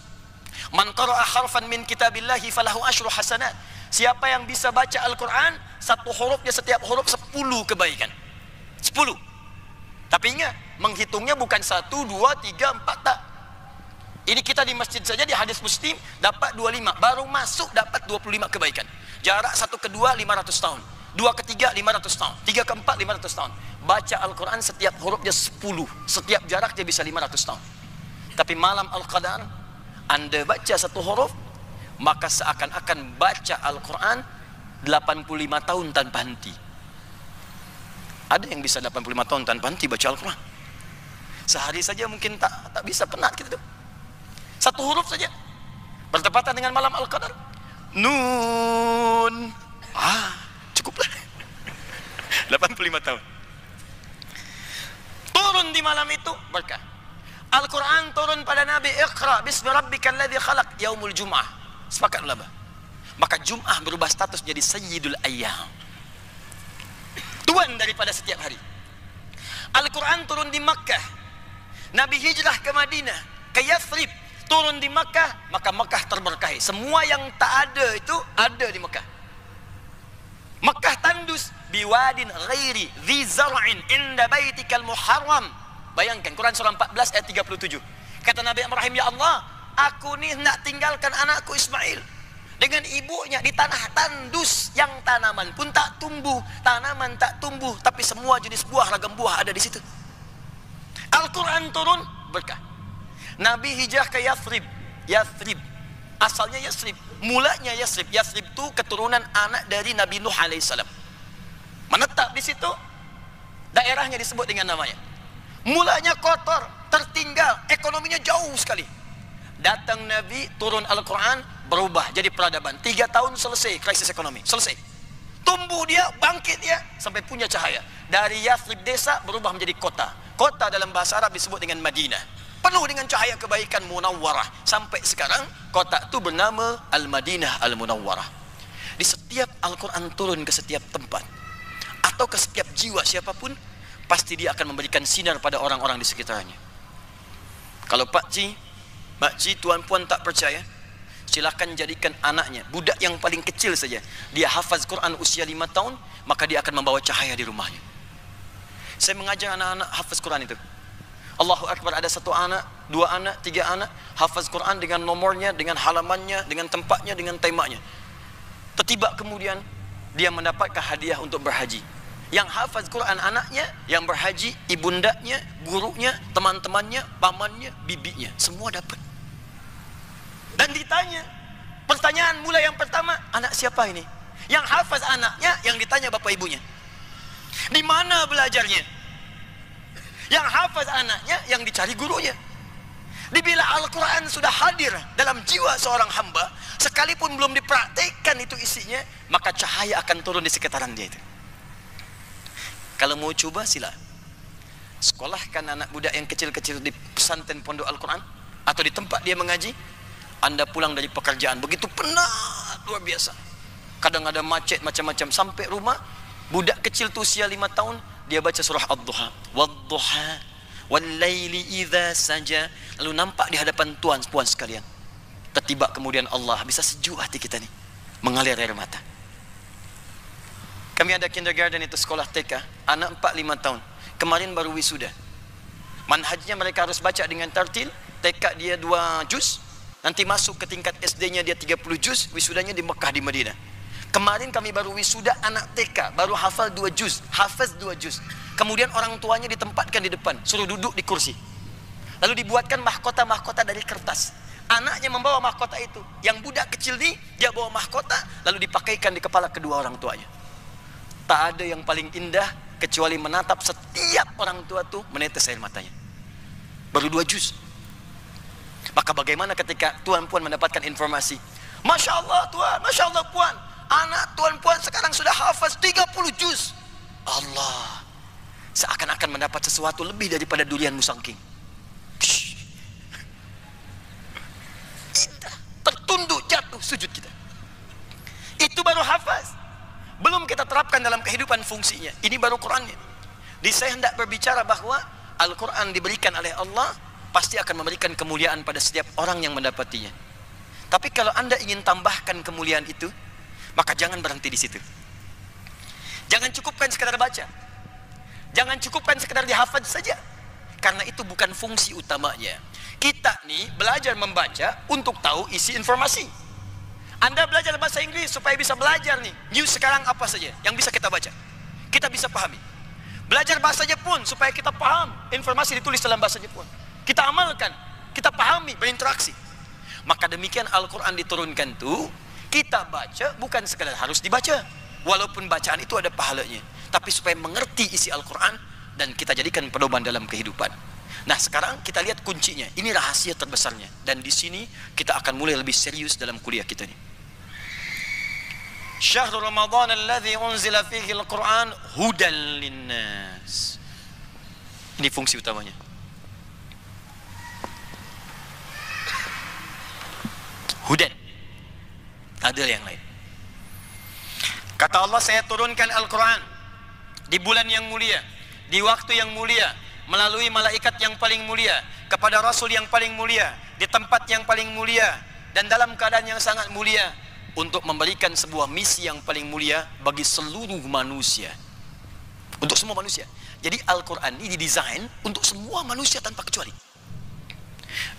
Man qara'a harfan min kitabillahi falahu asyru hasanat. Siapa yang bisa baca Al-Quran, satu hurufnya, setiap huruf 10 kebaikan. 10. Tapi ingat, menghitungnya bukan 1, 2, 3, 4, tak. Ini kita di masjid saja, di hadis Muslim dapat 25, baru masuk dapat 25 kebaikan. Jarak 1 ke 2 500 tahun, 2 ke 3 500 tahun, 3 ke 4 500 tahun. Baca Al-Quran setiap hurufnya 10, setiap jarak dia bisa 500 tahun. Tapi malam Al-Qadar, Anda baca satu huruf, maka seakan-akan baca Al-Quran 85 tahun tanpa henti. Ada yang bisa 85 tahun tanpa henti baca Al-Quran. Sehari saja mungkin tak bisa, penat gitu. Satu huruf saja bertepatan dengan malam Al-Qadar. Nun. Cukuplah. 85 tahun. Turun di malam itu berkah. Al-Quran turun pada Nabi, Iqra bismi rabbikal ladzi khalaq, yaumul Jum'ah. Sepakat ulama. Maka Jum'ah berubah status jadi Sayyidul Ayyam, tuan daripada setiap hari. Al-Quran turun di Makkah. Nabi hijrah ke Madinah, ke Yathrib, turun di Makkah, maka Makkah terberkahi. Semua yang tak ada itu ada di Makkah. Makkah tandus biwadin ghairi dzi zar'in inda baitikal muharram. Bayangkan Quran surah 14 ayat 37. Kata Nabi Ibrahim, ya Allah, aku ni nak tinggalkan anakku Ismail dengan ibunya di tanah tandus yang tanaman pun tak tumbuh, tanaman tak tumbuh, tapi semua jenis buah, ragam buah ada di situ. Al-Quran turun berkah. Nabi hijrah ke Yathrib. Yathrib asalnya Yathrib, mulanya Yathrib. Yathrib itu keturunan anak dari Nabi Nuh alaihissalam. Menetap di situ, daerahnya disebut dengan namanya. Mulanya kotor, tertinggal, ekonominya jauh sekali. Datang Nabi, turun Al-Quran, berubah jadi peradaban. 3 tahun selesai krisis ekonomi, selesai. Tumbuh dia, bangkit dia, sampai punya cahaya. Dari Yathrib desa berubah menjadi kota. Kota dalam bahasa Arab disebut dengan Madinah. Penuh dengan cahaya kebaikan Munawwarah. Sampai sekarang kota itu bernama Al-Madinah Al-Munawwarah. Di setiap Al-Quran turun ke setiap tempat atau ke setiap jiwa siapapun, pasti dia akan memberikan sinar pada orang-orang di sekitarnya. Kalau Pakcik, tuan puan tak percaya, silakan jadikan anaknya, budak yang paling kecil saja, dia hafaz Quran usia 5 tahun, maka dia akan membawa cahaya di rumahnya. Saya mengajar anak-anak hafaz Quran itu. Allahu Akbar, ada 1 anak, 2 anak, 3 anak hafaz Quran dengan nomornya, dengan halamannya, dengan tempatnya, dengan temanya. Tiba kemudian dia mendapatkan hadiah untuk berhaji. Yang hafaz Quran anaknya, yang berhaji ibundanya, gurunya, teman-temannya, pamannya, bibinya, semua dapat. Dan ditanya, pertanyaan mula yang pertama, anak siapa ini? Yang hafaz anaknya, yang ditanya bapak ibunya. Di mana belajarnya? Yang hafaz anaknya, yang dicari gurunya. Bila Al-Quran sudah hadir dalam jiwa seorang hamba, sekalipun belum dipraktikkan itu isinya, maka cahaya akan turun di sekitaran dia itu. Kalau mau coba sila. Sekolahkan anak budak yang kecil-kecil di pesantren pondok Al-Quran atau di tempat dia mengaji. Anda pulang dari pekerjaan begitu penat luar biasa, kadang ada macet macam-macam, sampai rumah budak kecil tu usia 5 tahun, dia baca surah Ad-Duha, Wad-Duha wal-laili idza saja, lalu nampak di hadapan tuan puan sekalian, tertiba kemudian Allah, bisa sejuk hati kita ni, mengalir air mata. Kami ada kindergarten itu, sekolah TK, anak 4-5 tahun, kemarin baru wisuda. Manhajnya mereka harus baca dengan tartil. TK dia 2 juz, nanti masuk ke tingkat SD-nya dia 30 juz, wisudanya di Mekah, di Madinah. Kemarin kami baru wisuda anak TK, baru hafal 2 juz, hafaz 2 juz. Kemudian orang tuanya ditempatkan di depan, suruh duduk di kursi. Lalu dibuatkan mahkota-mahkota dari kertas. Anaknya membawa mahkota itu. Yang budak kecil ni, dia bawa mahkota, lalu dipakaikan di kepala kedua orang tuanya. Tak ada yang paling indah kecuali menatap setiap orang tua tu menetes air matanya. Baru 2 juz. Maka bagaimana ketika tuan puan mendapatkan informasi, Masya Allah tuan, Masya Allah puan, anak tuan puan sekarang sudah hafaz 30 juz. Allah, seakan-akan mendapat sesuatu lebih daripada durian musangking. Indah, tertunduk, jatuh, sujud kita. Itu baru hafaz. Belum kita terapkan dalam kehidupan fungsinya. Ini baru Qurannya. Saya hendak berbicara bahwa Al-Quran diberikan oleh Allah, pasti akan memberikan kemuliaan pada setiap orang yang mendapatinya. Tapi kalau Anda ingin tambahkan kemuliaan itu, maka jangan berhenti di situ. Jangan cukupkan sekadar baca. Jangan cukupkan sekadar dihafaz saja. Karena itu bukan fungsi utamanya. Kita nih belajar membaca untuk tahu isi informasi. Anda belajar bahasa Inggris supaya bisa belajar nih news sekarang apa saja yang bisa kita baca, kita bisa pahami. Belajar bahasa Jepun supaya kita paham informasi ditulis dalam bahasa Jepun, kita amalkan, kita pahami, berinteraksi. Maka demikian Al-Quran diturunkan tuh, kita baca bukan sekadar harus dibaca, walaupun bacaan itu ada pahalanya, tapi supaya mengerti isi Al-Quran dan kita jadikan pedoman dalam kehidupan. Nah sekarang kita lihat kuncinya, ini rahasia terbesarnya, dan di sini kita akan mulai lebih serius dalam kuliah kita nih. Syahrul Ramadan alladzi unzila fihi al-Quran hudan linnas. Ini fungsi utamanya. Hudan. Ada yang lain. Kata Allah, saya turunkan Al-Quran di bulan yang mulia, di waktu yang mulia, melalui malaikat yang paling mulia, kepada Rasul yang paling mulia, di tempat yang paling mulia, dan dalam keadaan yang sangat mulia, untuk memberikan sebuah misi yang paling mulia bagi seluruh manusia, untuk semua manusia. Jadi Al-Quran ini didesain untuk semua manusia tanpa kecuali.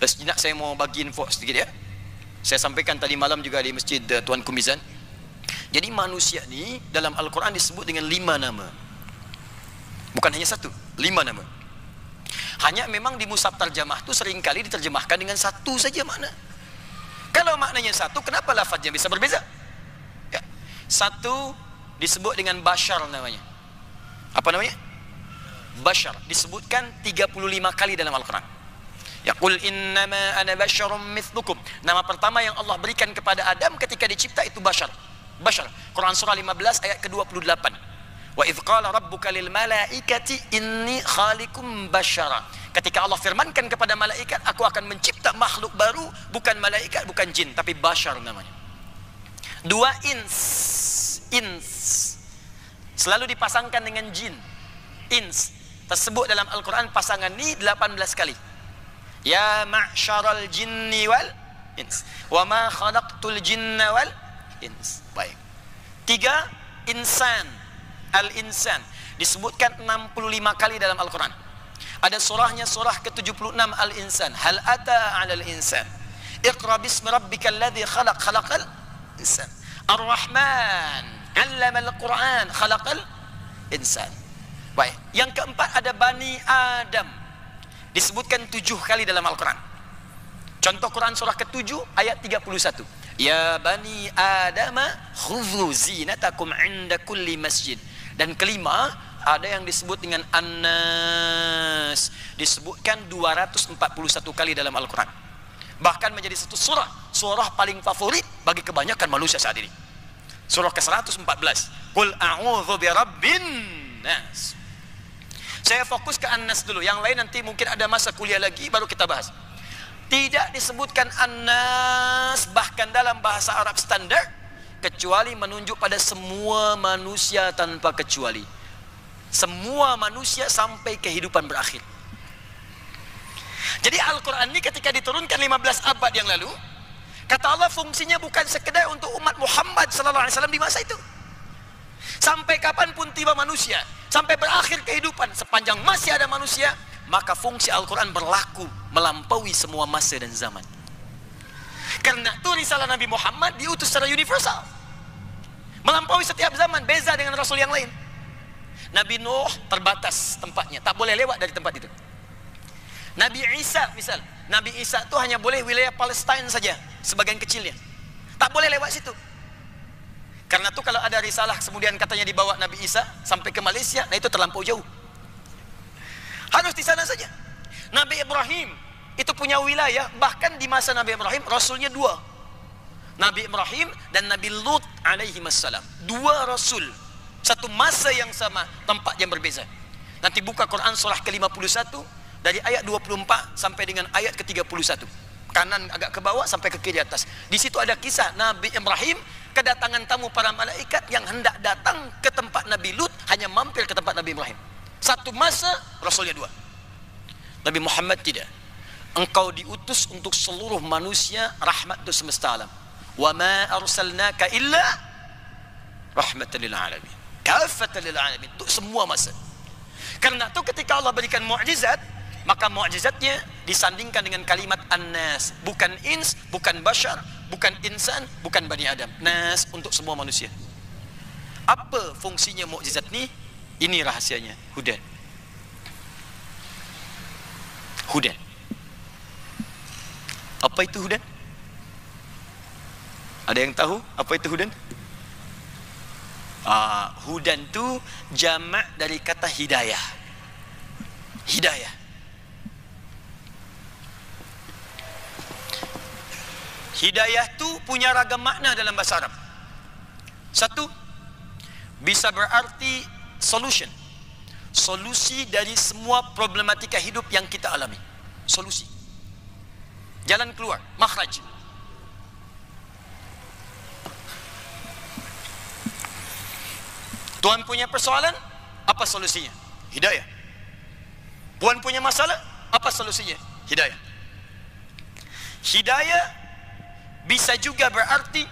Sejenak saya mau bagi info sedikit ya. Saya sampaikan tadi malam juga di masjid Tuan Kumizan. Jadi manusia ini dalam Al-Quran disebut dengan 5 nama. Bukan hanya 1, 5 nama. Hanya memang di mushaf terjemah itu seringkali diterjemahkan dengan 1 saja makna. Kalau maknanya 1, kenapa lafaznya bisa berbeza? Ya. 1 disebut dengan bashar namanya. Apa namanya? Bashar. Disebutkan 35 kali dalam Al-Quran. Ya, qul innama ana basyarum mithlukum. Nama pertama yang Allah berikan kepada Adam ketika dicipta itu bashar. Bashar. Quran surah 15 ayat ke-28. Wa idh qala rabbuka lil malaikati inni khaliqum bashara. Ketika Allah firmankan kepada malaikat, aku akan mencipta makhluk baru, bukan malaikat, bukan jin, tapi bashar namanya. Dua ins selalu dipasangkan dengan jin. Ins tersebut dalam Al-Quran pasangan ni 18 kali. Ya ma'syaral jinni wal ins wa ma khalaqtul jinna wal ins. Baik. 3, insan. Al-insan disebutkan 65 kali dalam Al-Quran. Ada surahnya, surah ke-76 Al-Insan. Hal ata 'alal insan iqra bismi rabbikal ladzi khalaq khalaqal insan. Ar-Rahman 'allamal Qur'an khalaqal insan. Baik. Yang keempat ada Bani Adam. Disebutkan 7 kali dalam Al-Quran. Contoh Quran surah ke-7 ayat 31. Ya Bani Adam khudhu zinatakum 'inda kulli masjid. Dan kelima, ada yang disebut dengan An-Nas. Disebutkan 241 kali dalam Al-Quran. Bahkan menjadi satu surah paling favorit bagi kebanyakan manusia saat ini. Surah ke-114. Qul a'udzu birabbin nas. Saya fokus ke An-Nas dulu. Yang lain nanti mungkin ada masa kuliah lagi baru kita bahas. Tidak disebutkan An-Nas bahkan dalam bahasa Arab standar, kecuali menunjuk pada semua manusia tanpa kecuali. Semua manusia sampai kehidupan berakhir. Jadi Al-Quran ini ketika diturunkan 15 abad yang lalu, kata Allah fungsinya bukan sekedar untuk umat Muhammad SAW di masa itu. Sampai kapanpun tiba manusia, sampai berakhir kehidupan, sepanjang masih ada manusia, maka fungsi Al-Quran berlaku melampaui semua masa dan zaman. Karena itu risalah Nabi Muhammad diutus secara universal, melampaui setiap zaman, beza dengan Rasul yang lain. Nabi Nuh terbatas tempatnya, tak boleh lewat dari tempat itu. Nabi Isa misal, Nabi Isa itu hanya boleh wilayah Palestina saja, sebagian kecilnya, tak boleh lewat situ. Karena itu kalau ada risalah kemudian katanya dibawa Nabi Isa sampai ke Malaysia, nah itu terlampau jauh, harus di sana saja. Nabi Ibrahim itu punya wilayah, bahkan di masa Nabi Ibrahim Rasulnya 2, Nabi Ibrahim dan Nabi Lut alaihi wassalam. 2 Rasul, satu masa yang sama, tempat yang berbeza. Nanti buka Quran surah ke-51 dari ayat 24 sampai dengan ayat ke-31, kanan agak ke bawah sampai ke kiri atas. Di situ ada kisah Nabi Ibrahim kedatangan tamu para malaikat yang hendak datang ke tempat Nabi Lut, hanya mampir ke tempat Nabi Ibrahim. Satu masa Rasulnya 2. Nabi Muhammad tidak. Engkau diutus untuk seluruh manusia, rahmat untuk semesta alam. Wa ma arsalnaka illa rahmatan lil alamin, kafatan lil alamin, untuk semua masa. Karena itu ketika Allah berikan mukjizat, maka mukjizatnya disandingkan dengan kalimat An-Nas, bukan ins, bukan bashar, bukan insan, bukan Bani Adam. Nas untuk semua manusia. Apa fungsinya mukjizat ni? Ini rahasianya. Hudan. Hudan. Apa itu hudan? Ada yang tahu apa itu hudan? Hudan itu jamak dari kata hidayah. Hidayah. Hidayah itu punya ragam makna dalam bahasa Arab. Satu, bisa berarti solution, solusi dari semua problematika hidup yang kita alami. Solusi, jalan keluar, makhraj. Tuan punya persoalan, apa solusinya? Hidayah. Puan punya masalah, apa solusinya? Hidayah. Hidayah bisa juga berarti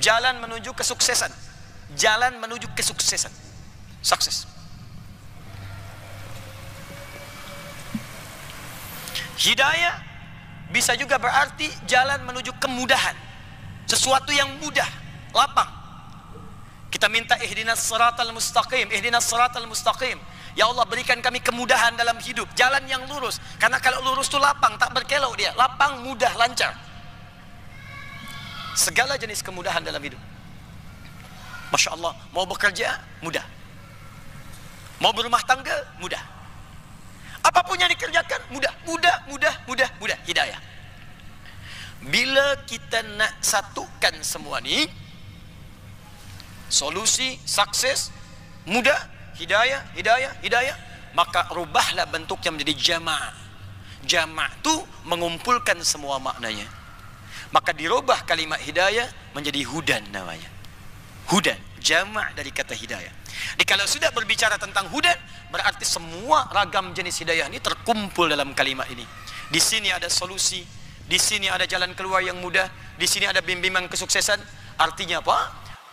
jalan menuju kesuksesan. Jalan menuju kesuksesan. Sukses. Hidayah bisa juga berarti jalan menuju kemudahan. Sesuatu yang mudah, lapang. Kita minta ihdinas siratal mustaqim, ihdinas siratal mustaqim. Ya Allah, berikan kami kemudahan dalam hidup, jalan yang lurus. Karena kalau lurus itu lapang, tak berkelok dia. Lapang, mudah, lancar. Segala jenis kemudahan dalam hidup. Masya Allah, mau bekerja, mudah. Mau berumah tangga, mudah. Apapun yang dikerjakan, mudah, mudah, mudah, mudah, mudah. Hidayah. Bila kita nak satukan semua ni, solusi, sukses, mudah, hidayah, maka rubahlah bentuknya menjadi jama'. Jama' itu mengumpulkan semua maknanya. Maka dirubah kalimat hidayah menjadi hudan namanya. Hudan, jama' dari kata hidayah. Jadi kalau sudah berbicara tentang hudan, berarti semua ragam jenis hidayah ini terkumpul dalam kalimat ini. Di sini ada solusi, di sini ada jalan keluar yang mudah, di sini ada bimbingan kesuksesan. Artinya apa?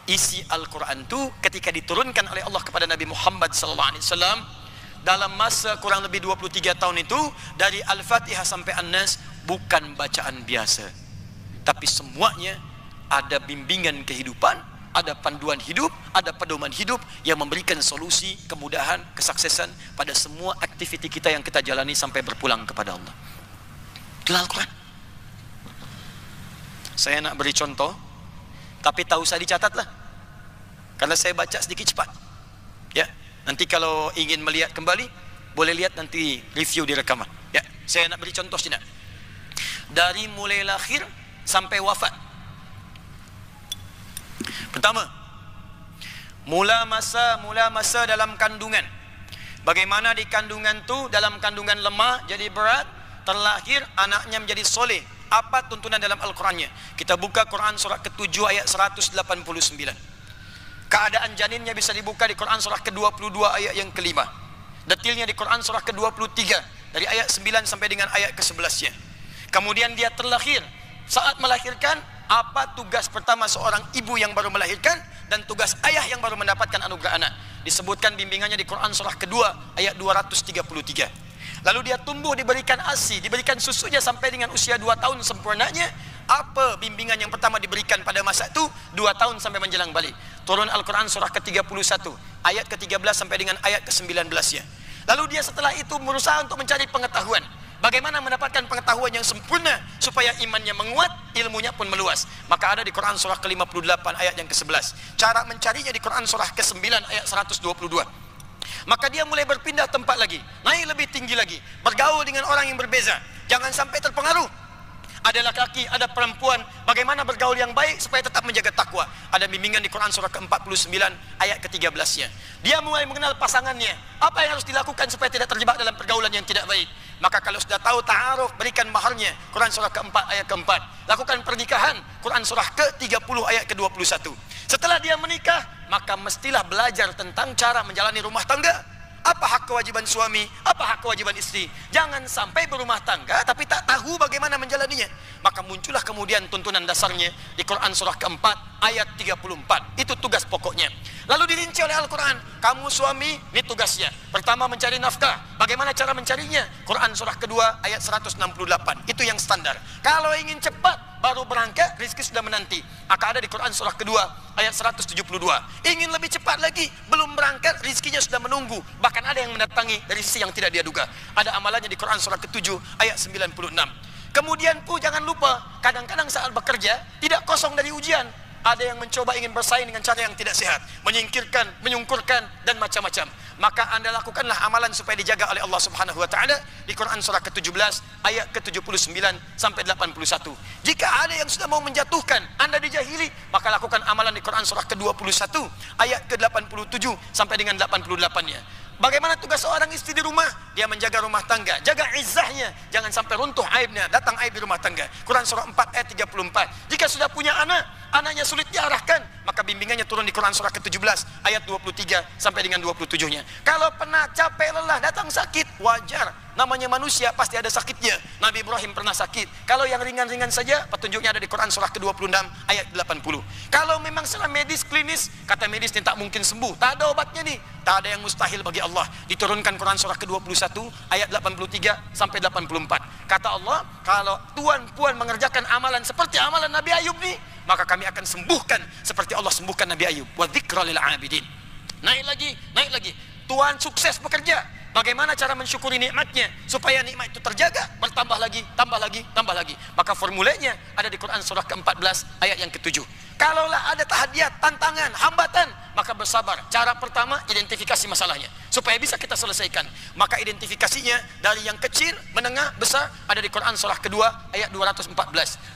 Isi Al-Quran itu ketika diturunkan oleh Allah kepada Nabi Muhammad SAW dalam masa kurang lebih 23 tahun itu, dari Al-Fatihah sampai An-Nas, bukan bacaan biasa, tapi semuanya ada bimbingan kehidupan, ada panduan hidup, ada pedoman hidup yang memberikan solusi, kemudahan, kesuksesan pada semua aktiviti kita yang kita jalani sampai berpulang kepada Allah. Itulah Al-Quran. Saya nak beri contoh, tapi tak usah dicatatlah, karena saya baca sedikit cepat. Ya, nanti kalau ingin melihat kembali, boleh lihat nanti review di rekaman. Ya, saya nak beri contoh sini. Dari mulai lahir sampai wafat. Pertama, mula masa dalam kandungan. Bagaimana di kandungan tu, dalam kandungan lemah jadi berat, terlahir anaknya menjadi soleh. Apa tuntunan dalam Al-Qurannya? Kita buka Quran surah ke-7 ayat 189. Keadaan janinnya bisa dibuka di Quran surah ke-22 ayat yang kelima. Detilnya di Quran surah ke-23 dari ayat 9 sampai dengan ayat ke-11-nya. Kemudian dia terlahir. Saat melahirkan, apa tugas pertama seorang ibu yang baru melahirkan dan tugas ayah yang baru mendapatkan anugerah anak? Disebutkan bimbingannya di Quran surah kedua ayat 233. Lalu dia tumbuh, diberikan ASI, diberikan susunya sampai dengan usia 2 tahun sempurnanya. Apa bimbingan yang pertama diberikan pada masa itu? 2 tahun sampai menjelang balik. Turun Al-Quran surah ke-31 ayat ke-13 sampai dengan ayat ke-19-nya. Lalu dia setelah itu berusaha untuk mencari pengetahuan. Bagaimana mendapatkan pengetahuan yang sempurna supaya imannya menguat, ilmunya pun meluas. Maka ada di Quran surah ke-58 ayat yang ke-11. Cara mencarinya di Quran surah ke-9 ayat 122. Maka dia mulai berpindah tempat lagi, naik lebih tinggi lagi, bergaul dengan orang yang berbeza. Jangan sampai terpengaruh. Ada laki-laki, ada perempuan, bagaimana bergaul yang baik supaya tetap menjaga takwa. Ada bimbingan di Quran surah ke-49 ayat ke-13-nya. Dia mulai mengenal pasangannya, apa yang harus dilakukan supaya tidak terjebak dalam pergaulan yang tidak baik. Maka kalau sudah tahu ta'aruf, berikan maharnya, Quran surah ke-4 ayat ke-4. Lakukan pernikahan, Quran surah ke-30 ayat ke-21. Setelah dia menikah, maka mestilah belajar tentang cara menjalani rumah tangga. Apa hak kewajiban suami, apa hak kewajiban istri. Jangan sampai berumah tangga tapi tak tahu bagaimana menjalaninya. Maka muncullah kemudian tuntunan dasarnya di Quran surah ke-4 ayat 34. Itu tugas pokoknya. Lalu dirinci oleh Al-Quran, kamu suami, ini tugasnya. Pertama, mencari nafkah. Bagaimana cara mencarinya? Quran surah kedua ayat 168. Itu yang standar. Kalau ingin cepat baru berangkat, rezeki sudah menanti. Maka ada di Quran surah kedua ayat 172. Ingin lebih cepat lagi, belum berangkat, rezekinya sudah menunggu. Bahkan ada yang mendatangi dari sisi yang tidak dia duga. Ada amalannya di Quran surah ke-7 ayat 96. Kemudian pun jangan lupa, kadang-kadang saat bekerja tidak kosong dari ujian. Ada yang mencoba ingin bersaing dengan cara yang tidak sehat, menyingkirkan, menyungkurkan dan macam-macam. Maka anda lakukanlah amalan supaya dijaga oleh Allah Subhanahu wa taala di Quran surah ke-17 ayat ke-79 sampai 81. Jika ada yang sudah mau menjatuhkan, anda dijahili, maka lakukan amalan di Quran surah ke-21 ayat ke-87 sampai dengan 88-nya. Bagaimana tugas seorang istri di rumah? Dia menjaga rumah tangga, jaga izzahnya, jangan sampai runtuh aibnya, datang aib di rumah tangga. Quran surah 4 ayat 34. Jika sudah punya anak, anaknya sulit diarahkan, maka bimbingannya turun di Quran surah ke-17 ayat 23 sampai dengan 27-nya. Kalau penat, capek, lelah, datang sakit, wajar. Namanya manusia pasti ada sakitnya. Nabi Ibrahim pernah sakit. Kalau yang ringan-ringan saja, petunjuknya ada di Quran surah ke-26 ayat 80. Kalau memang secara medis klinis, kata medis ini tak mungkin sembuh, tak ada obatnya nih, tak ada yang mustahil bagi Allah. Diturunkan Quran surah ke-21 ayat 83 sampai 84. Kata Allah, kalau tuan-puan mengerjakan amalan seperti amalan Nabi Ayub nih, maka kami akan sembuhkan seperti Allah sembuhkan Nabi Ayub. Wa dzikra lil abidin. Naik lagi, naik lagi. Tuan sukses bekerja, Bagaimana cara mensyukuri nikmatnya supaya nikmat itu terjaga, bertambah lagi, tambah lagi, tambah lagi. Maka formulanya ada di Quran surah ke-14 ayat yang ke-7. Kalaulah ada tahadiat, tantangan, hambatan, maka bersabar. Cara pertama, identifikasi masalahnya supaya bisa kita selesaikan. Maka identifikasinya dari yang kecil, menengah, besar ada di Quran surah kedua ayat 214.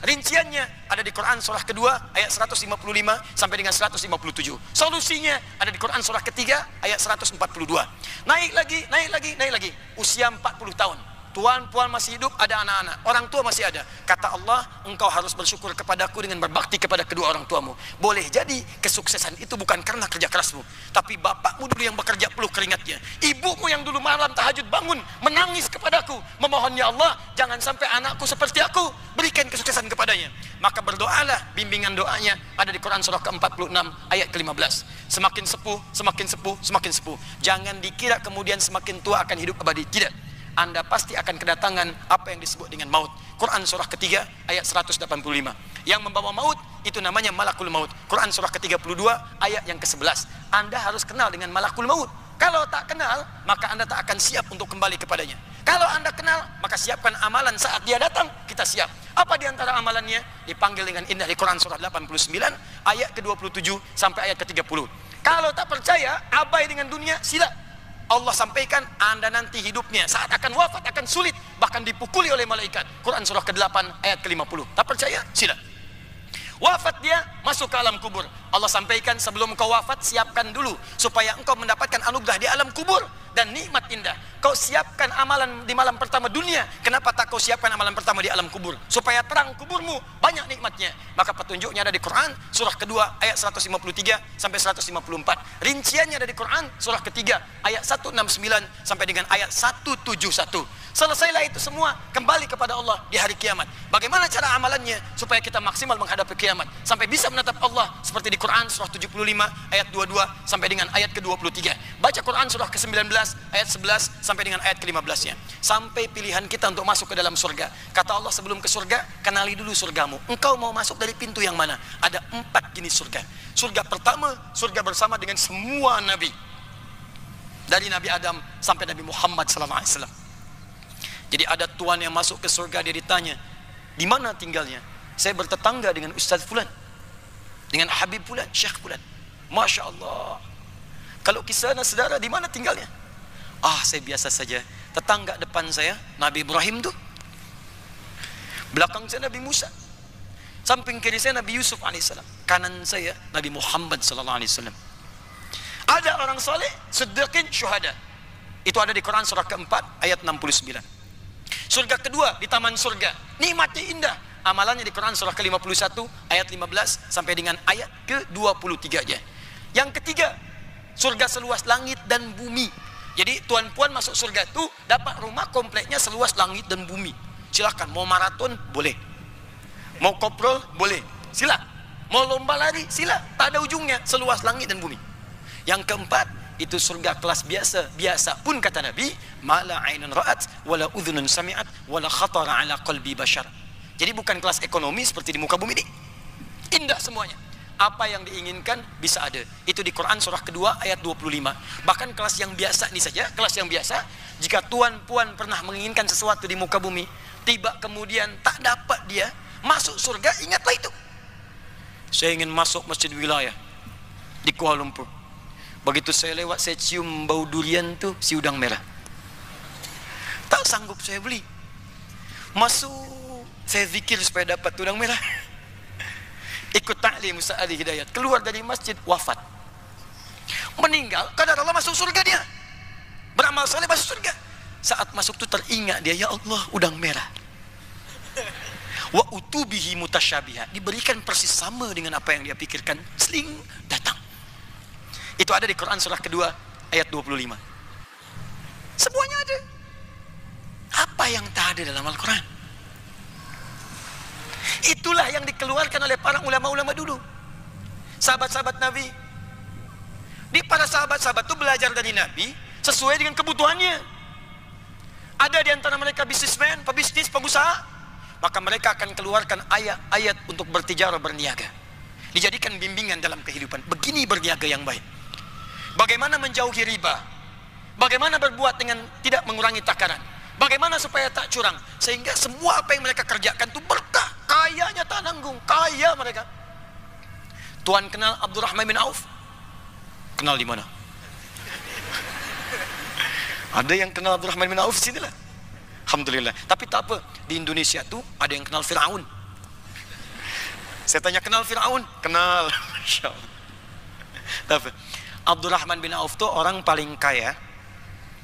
Rinciannya ada di Quran surah kedua ayat 155 sampai dengan 157. Solusinya ada di Quran surah ketiga ayat 142. Naik lagi, naik lagi, naik lagi. Usia 40 tahun. Tuan puan masih hidup, ada anak-anak, orang tua masih ada. Kata Allah, engkau harus bersyukur kepadaku dengan berbakti kepada kedua orang tuamu. Boleh jadi kesuksesan itu bukan karena kerja kerasmu, tapi bapakmu dulu yang bekerja peluh keringatnya, ibumu yang dulu malam tahajud bangun menangis kepadaku, memohon, ya Allah, jangan sampai anakku seperti aku, berikan kesuksesan kepadanya. Maka berdoalah, bimbingan doanya ada di Quran surah ke-46 ayat ke-15. Semakin sepuh, semakin sepuh, semakin sepuh. Jangan dikira kemudian semakin tua akan hidup abadi. Tidak. Anda pasti akan kedatangan apa yang disebut dengan maut. Quran surah ketiga ayat 185. Yang membawa maut itu namanya malakul maut. Quran surah ke-32 ayat yang ke-11. Anda harus kenal dengan malakul maut. Kalau tak kenal, maka Anda tak akan siap untuk kembali kepadanya. Kalau Anda kenal, maka siapkan amalan saat dia datang, kita siap. Apa di antara amalannya? Dipanggil dengan indah di Quran surah 89 ayat ke-27 sampai ayat ke-30. Kalau tak percaya, abai dengan dunia, sila. Allah sampaikan, Anda nanti hidupnya saat akan wafat akan sulit, bahkan dipukuli oleh malaikat. Quran surah ke-8 ayat ke-50. Tak percaya? Sila. Wafat dia, masuk ke alam kubur. Allah sampaikan, sebelum kau wafat, siapkan dulu supaya engkau mendapatkan anugerah di alam kubur dan nikmat indah. Kau siapkan amalan di malam pertama dunia. Kenapa tak kau siapkan amalan pertama di alam kubur? Supaya terang kuburmu, banyak nikmatnya. Maka petunjuknya ada di Quran surah kedua ayat 153 sampai 154. Rinciannya ada di Quran surah ketiga ayat 169 sampai dengan ayat 171. Selesailah itu semua, kembali kepada Allah di hari kiamat. Bagaimana cara amalannya supaya kita maksimal menghadapi kiamat sampai bisa menatap Allah seperti di Quran surah 75 ayat 22 sampai dengan ayat ke-23. Baca Quran surah ke-19 ayat 11 sampai dengan ayat ke-15-nya. Sampai pilihan kita untuk masuk ke dalam surga. Kata Allah sebelum ke surga, kenali dulu surgamu. Engkau mau masuk dari pintu yang mana? Ada 4 jenis surga. Surga pertama, surga bersama dengan semua nabi. Dari Nabi Adam sampai Nabi Muhammad SAW. Jadi ada tuan yang masuk ke surga, dia ditanya, di mana tinggalnya? Saya bertetangga dengan Ustaz Fulan, dengan Habib Fulan, Syekh Fulan. Masya Allah. Kalau kisah saudara, di mana tinggalnya? Ah, saya biasa saja. Tetangga depan saya, Nabi Ibrahim tuh. Belakang saya Nabi Musa. Samping kiri saya Nabi Yusuf alaihissalam. Kanan saya Nabi Muhammad sallallahu alaihi wasallam. Ada orang soleh, siddiqin, syuhada. Itu ada di Quran surah keempat ayat 69. Surga kedua di taman surga, nikmatnya indah. Amalannya di Quran surah ke-51 ayat 15 sampai dengan ayat ke-23 aja. Yang ketiga, surga seluas langit dan bumi. Jadi tuan puan masuk surga itu dapat rumah kompleknya seluas langit dan bumi. Silakan, mau maraton boleh, mau koprol boleh, sila. Mau lomba lari sila, tak ada ujungnya, seluas langit dan bumi. Yang keempat, itu surga kelas biasa. Biasa pun kata Nabi, mala ainun ra'at wala udhunun sami'at wala khatara ala qalbi bashar. Jadi bukan kelas ekonomi seperti di muka bumi ini. Indah semuanya. Apa yang diinginkan bisa ada. Itu di Quran surah kedua ayat 25. Bahkan kelas yang biasa ini saja, kelas yang biasa, jika tuan puan pernah menginginkan sesuatu di muka bumi, tiba kemudian tak dapat dia masuk surga, ingatlah itu. Saya ingin masuk masjid wilayah di Kuala Lumpur. Begitu saya lewat, saya cium bau durian tuh, si udang merah. Tak sanggup saya beli. Masuk, saya zikir supaya dapat udang merah. Ikut ta'lim Ustaz Ali Hidayat. Keluar dari masjid, wafat. Meninggal, kadar Allah masuk surga dia. Beramal saleh masuk surga. Saat masuk tuh teringat dia, ya Allah, udang merah. Wa utubihi mutasyabiha. Diberikan persis sama dengan apa yang dia pikirkan. Seling, datang. Itu ada di Quran surah kedua ayat 25. Semuanya ada. Apa yang tak ada dalam Al-Quran? Itulah yang dikeluarkan oleh para ulama-ulama dulu. Sahabat-sahabat Nabi. Di para sahabat-sahabat itu belajar dari Nabi sesuai dengan kebutuhannya. Ada di antara mereka bisnismen, pebisnis, pengusaha. Maka mereka akan keluarkan ayat-ayat untuk bertijarah, berniaga. Dijadikan bimbingan dalam kehidupan. Begini berniaga yang baik. Bagaimana menjauhi riba? Bagaimana berbuat dengan tidak mengurangi takaran? Bagaimana supaya tak curang? Sehingga semua apa yang mereka kerjakan itu berkah. Kayanya tak nanggung, kaya mereka. Tuan kenal Abdurrahman bin Auf? Kenal di mana? Ada yang kenal Abdurrahman bin Auf sini lah. Alhamdulillah. Tapi tak apa, di Indonesia tuh ada yang kenal Firaun. Saya tanya, kenal Firaun? Kenal. Masya Allah. Tapi Abdurrahman bin Auf tuh orang paling kaya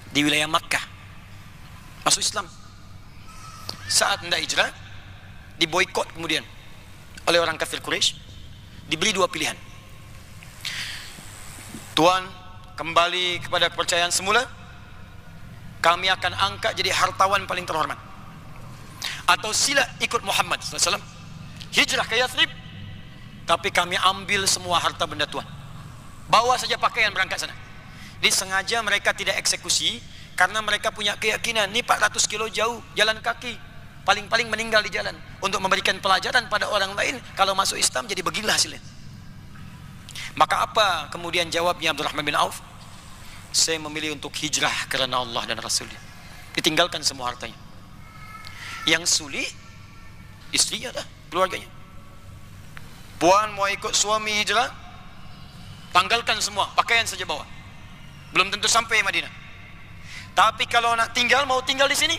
di wilayah Makkah. Masuk Islam. Saat hendak hijrah, diboikot kemudian oleh orang kafir Quraisy. Diberi dua pilihan. Tuan, kembali kepada kepercayaan semula, kami akan angkat jadi hartawan paling terhormat. Atau sila ikut Muhammad SAW, hijrah ke Yathrib, tapi kami ambil semua harta benda Tuan. Bawa saja pakaian berangkat sana. Disengaja mereka tidak eksekusi, karena mereka punya keyakinan, ini 400 kilo jauh, jalan kaki, paling-paling meninggal di jalan, untuk memberikan pelajaran pada orang lain, kalau masuk Islam jadi beginilah hasilnya. Maka apa kemudian jawabnya Abdurrahman bin Auf? Saya memilih untuk hijrah karena Allah dan Rasulnya. Ditinggalkan semua hartanya. Yang sulit, istrinya dah, keluarganya. Puan mau ikut suami hijrah, tanggalkan semua, pakaian saja bawa. Belum tentu sampai Madinah. Tapi kalau nak tinggal, mau tinggal di sini,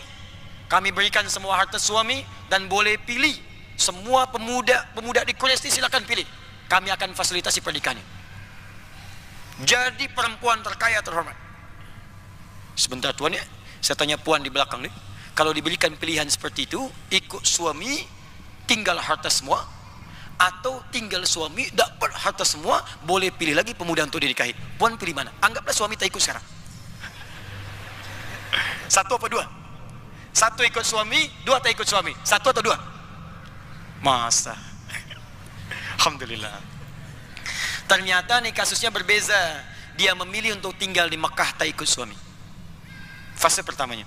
kami berikan semua harta suami dan boleh pilih. Semua pemuda di Quraisy silakan pilih. Kami akan fasilitasi pernikahannya. Jadi perempuan terkaya terhormat. Sebentar Tuan ya, saya tanya Puan di belakang nih. Kalau diberikan pilihan seperti itu, ikut suami, tinggal harta semua, atau tinggal suami, dapat harta semua, boleh pilih lagi pemuda untuk dinikahi. Puan pilih mana? Anggaplah suami tak ikut sekarang. Satu apa dua? Satu ikut suami, dua tak ikut suami. Satu atau dua? Masa? Alhamdulillah. Ternyata nih kasusnya berbeza. Dia memilih untuk tinggal di Mekah tak ikut suami. Fase pertamanya.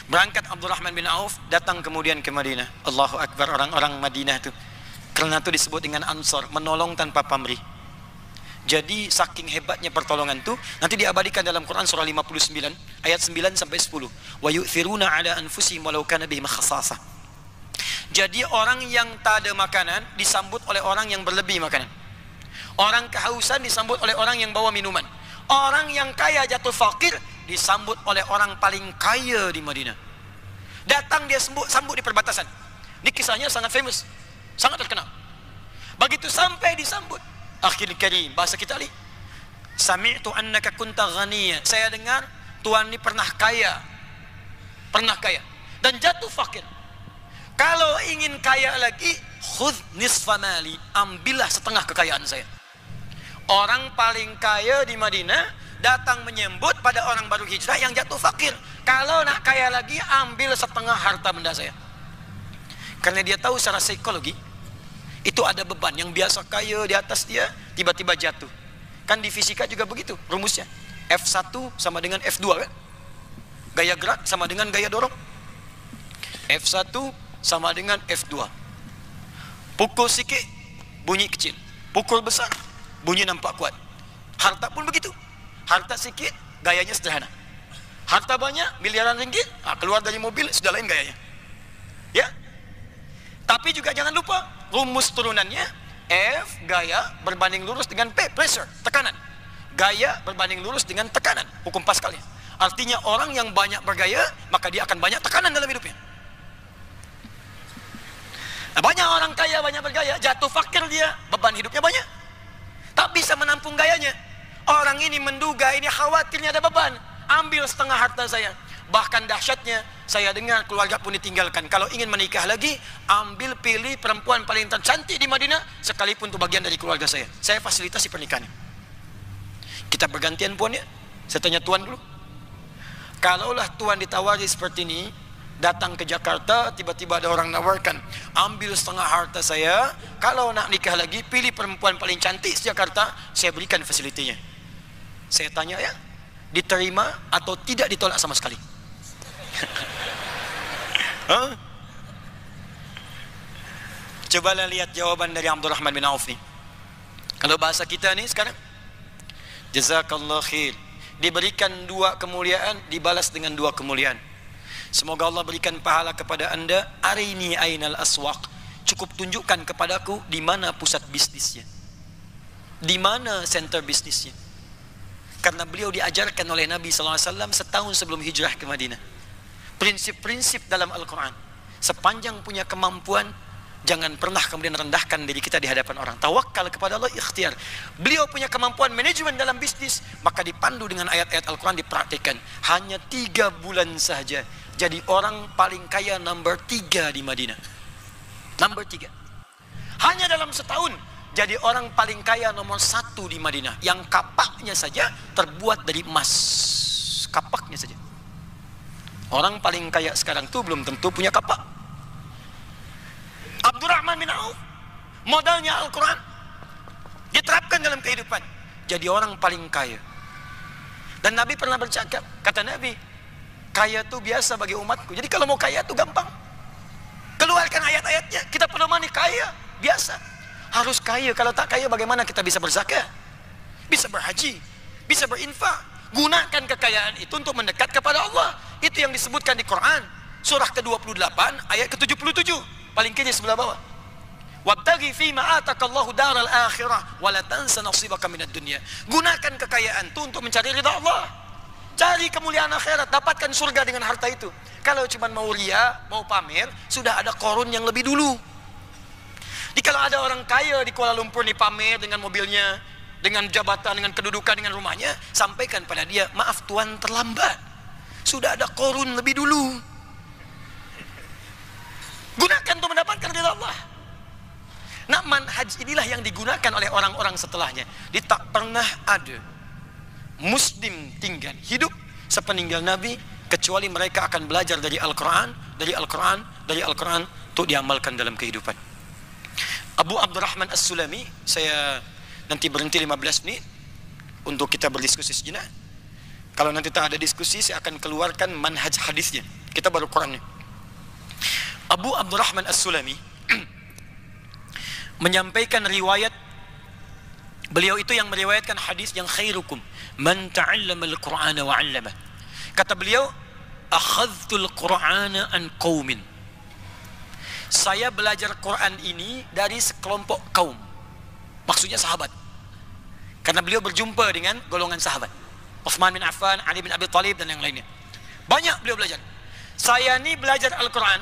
Berangkat Abdurrahman bin Auf, datang kemudian ke Madinah. Allahu Akbar, orang-orang Madinah itu. Karena itu disebut dengan Ansar, menolong tanpa pamrih. Jadi saking hebatnya pertolongan itu, nanti diabadikan dalam Quran surah 59 ayat 9 sampai 10. Wa yu'thiruna 'ala anfusihim walau kana bihim khassasah. Jadi orang yang tak ada makanan disambut oleh orang yang berlebih makanan. Orang kehausan disambut oleh orang yang bawa minuman. Orang yang kaya jatuh fakir disambut oleh orang paling kaya di Madinah. Datang dia sambut di perbatasan. Ini kisahnya sangat famous, sangat terkenal. Begitu sampai disambut, akhil karim, bahasa kita ni, sami'tu annaka kunta ghaniya. Saya dengar Tuhan ini pernah kaya dan jatuh fakir. Kalau ingin kaya lagi, khudh nisfa mali, ambillah setengah kekayaan saya. Orang paling kaya di Madinah datang menyambut pada orang baru hijrah yang jatuh fakir. Kalau nak kaya lagi, ambil setengah harta benda saya. Karena dia tahu secara psikologi, itu ada beban yang biasa kaya di atas dia, tiba-tiba jatuh. Kan di fisika juga begitu rumusnya. F1 sama dengan F2 kan? Gaya gerak sama dengan gaya dorong. F1 sama dengan F2. Pukul sikit, bunyi kecil. Pukul besar, bunyi nampak kuat. Harta pun begitu. Harta sikit, gayanya sederhana. Harta banyak, miliaran ringgit, keluar dari mobil, sudah lain gayanya. Ya. Tapi juga jangan lupa, rumus turunannya, F, gaya, berbanding lurus dengan P, pressure, tekanan. Gaya berbanding lurus dengan tekanan, hukum Pascalnya. Artinya orang yang banyak bergaya, maka dia akan banyak tekanan dalam hidupnya. Nah, banyak orang kaya, banyak bergaya, jatuh fakir dia, beban hidupnya banyak. Tak bisa menampung gayanya. Orang ini menduga, ini khawatirnya ada beban. Ambil setengah harta saya. Bahkan dahsyatnya, saya dengar keluarga pun ditinggalkan. Kalau ingin menikah lagi, ambil pilih perempuan paling tercantik di Madinah, sekalipun itu bagian dari keluarga saya. Saya fasilitasi pernikahannya. Kita bergantian Puan ya. Saya tanya Tuan dulu. Kalaulah Tuan ditawari seperti ini, datang ke Jakarta, tiba-tiba ada orang nawarkan, ambil setengah harta saya, kalau nak nikah lagi, pilih perempuan paling cantik di Jakarta, saya berikan fasilitinya. Saya tanya ya, diterima atau tidak ditolak sama sekali? Cobalah lihat jawaban dari Abdurrahman bin Auf nih. Kalau bahasa kita nih sekarang, jazakallah khair, diberikan 2 kemuliaan, dibalas dengan 2 kemuliaan. Semoga Allah berikan pahala kepada anda. Arini ainal aswaq, cukup tunjukkan kepadaku di mana pusat bisnisnya, di mana center bisnisnya. Karena beliau diajarkan oleh Nabi SAW setahun sebelum hijrah ke Madinah. Prinsip-prinsip dalam Al-Quran. Sepanjang punya kemampuan, jangan pernah kemudian rendahkan diri kita di hadapan orang. Tawakal kepada Allah, ikhtiar. Beliau punya kemampuan manajemen dalam bisnis, maka dipandu dengan ayat-ayat Al-Quran, dipraktikkan. Hanya 3 bulan saja jadi orang paling kaya nomor 3 di Madinah. Nomor 3. Hanya dalam setahun jadi orang paling kaya nomor 1 di Madinah. Yang kapaknya saja terbuat dari emas. Kapaknya saja. Orang paling kaya sekarang tuh belum tentu punya kapak. Abdurrahman bin Auf, modalnya Al-Quran, diterapkan dalam kehidupan, jadi orang paling kaya. Dan Nabi pernah bercakap, kata Nabi, kaya itu biasa bagi umatku. Jadi kalau mau kaya itu gampang, keluarkan ayat-ayatnya. Kita pedomani kaya, biasa. Harus kaya, kalau tak kaya bagaimana kita bisa berzakat, bisa berhaji, bisa berinfak. Gunakan kekayaan itu untuk mendekat kepada Allah. Itu yang disebutkan di Quran, surah ke-28 ayat ke-77, paling kiri sebelah bawah. Wabtaghi fima atakallahu daral akhirah wa la tansa nasibaka minad dunya. Gunakan kekayaan itu untuk mencari ridha Allah. Cari kemuliaan akhirat, dapatkan surga dengan harta itu. Kalau cuma mau ria, mau pamer, sudah ada Qarun yang lebih dulu. Jadi kalau ada orang kaya di Kuala Lumpur nih pamer dengan mobilnya, dengan jabatan, dengan kedudukan, dengan rumahnya, sampaikan pada dia, maaf tuan terlambat. Sudah ada Qarun lebih dulu. Gunakan untuk mendapatkan ridha Allah. Nah, manhaj inilah yang digunakan oleh orang-orang setelahnya. Dia tak pernah ada muslim tinggal hidup sepeninggal Nabi kecuali mereka akan belajar dari Al-Quran, dari Al-Quran, dari Al-Quran untuk diamalkan dalam kehidupan. Abu Abdurrahman As-Sulami, saya nanti berhenti 15 menit untuk kita berdiskusi sejenak. Kalau nanti tak ada diskusi, saya akan keluarkan manhaj hadisnya. Kita baru Qurannya. Abu Abdurrahman As-Sulami menyampaikan riwayat, beliau itu yang meriwayatkan hadis yang khairukum man ta'allama al-Qur'ana wa 'allamah. Kata beliau, akhadhtul Qur'ana an qaumin. Saya belajar Quran ini dari sekelompok kaum. Maksudnya sahabat. Karena beliau berjumpa dengan golongan sahabat. Utsman bin Affan, Ali bin Abi Thalib dan yang lainnya. Banyak beliau belajar. Saya ini belajar Al-Quran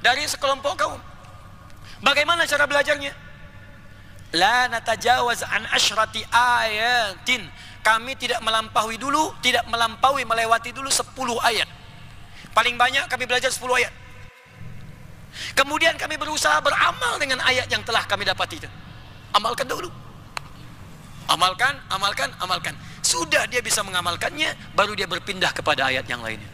dari sekelompok kaum. Bagaimana cara belajarnya? La natajawaz an asyrati ayatin. Kami tidak melampaui dulu, tidak melewati dulu 10 ayat. Paling banyak kami belajar 10 ayat. Kemudian kami berusaha beramal dengan ayat yang telah kami dapat itu. Amalkan dulu. Amalkan, amalkan, amalkan. Sudah dia bisa mengamalkannya, baru dia berpindah kepada ayat yang lainnya.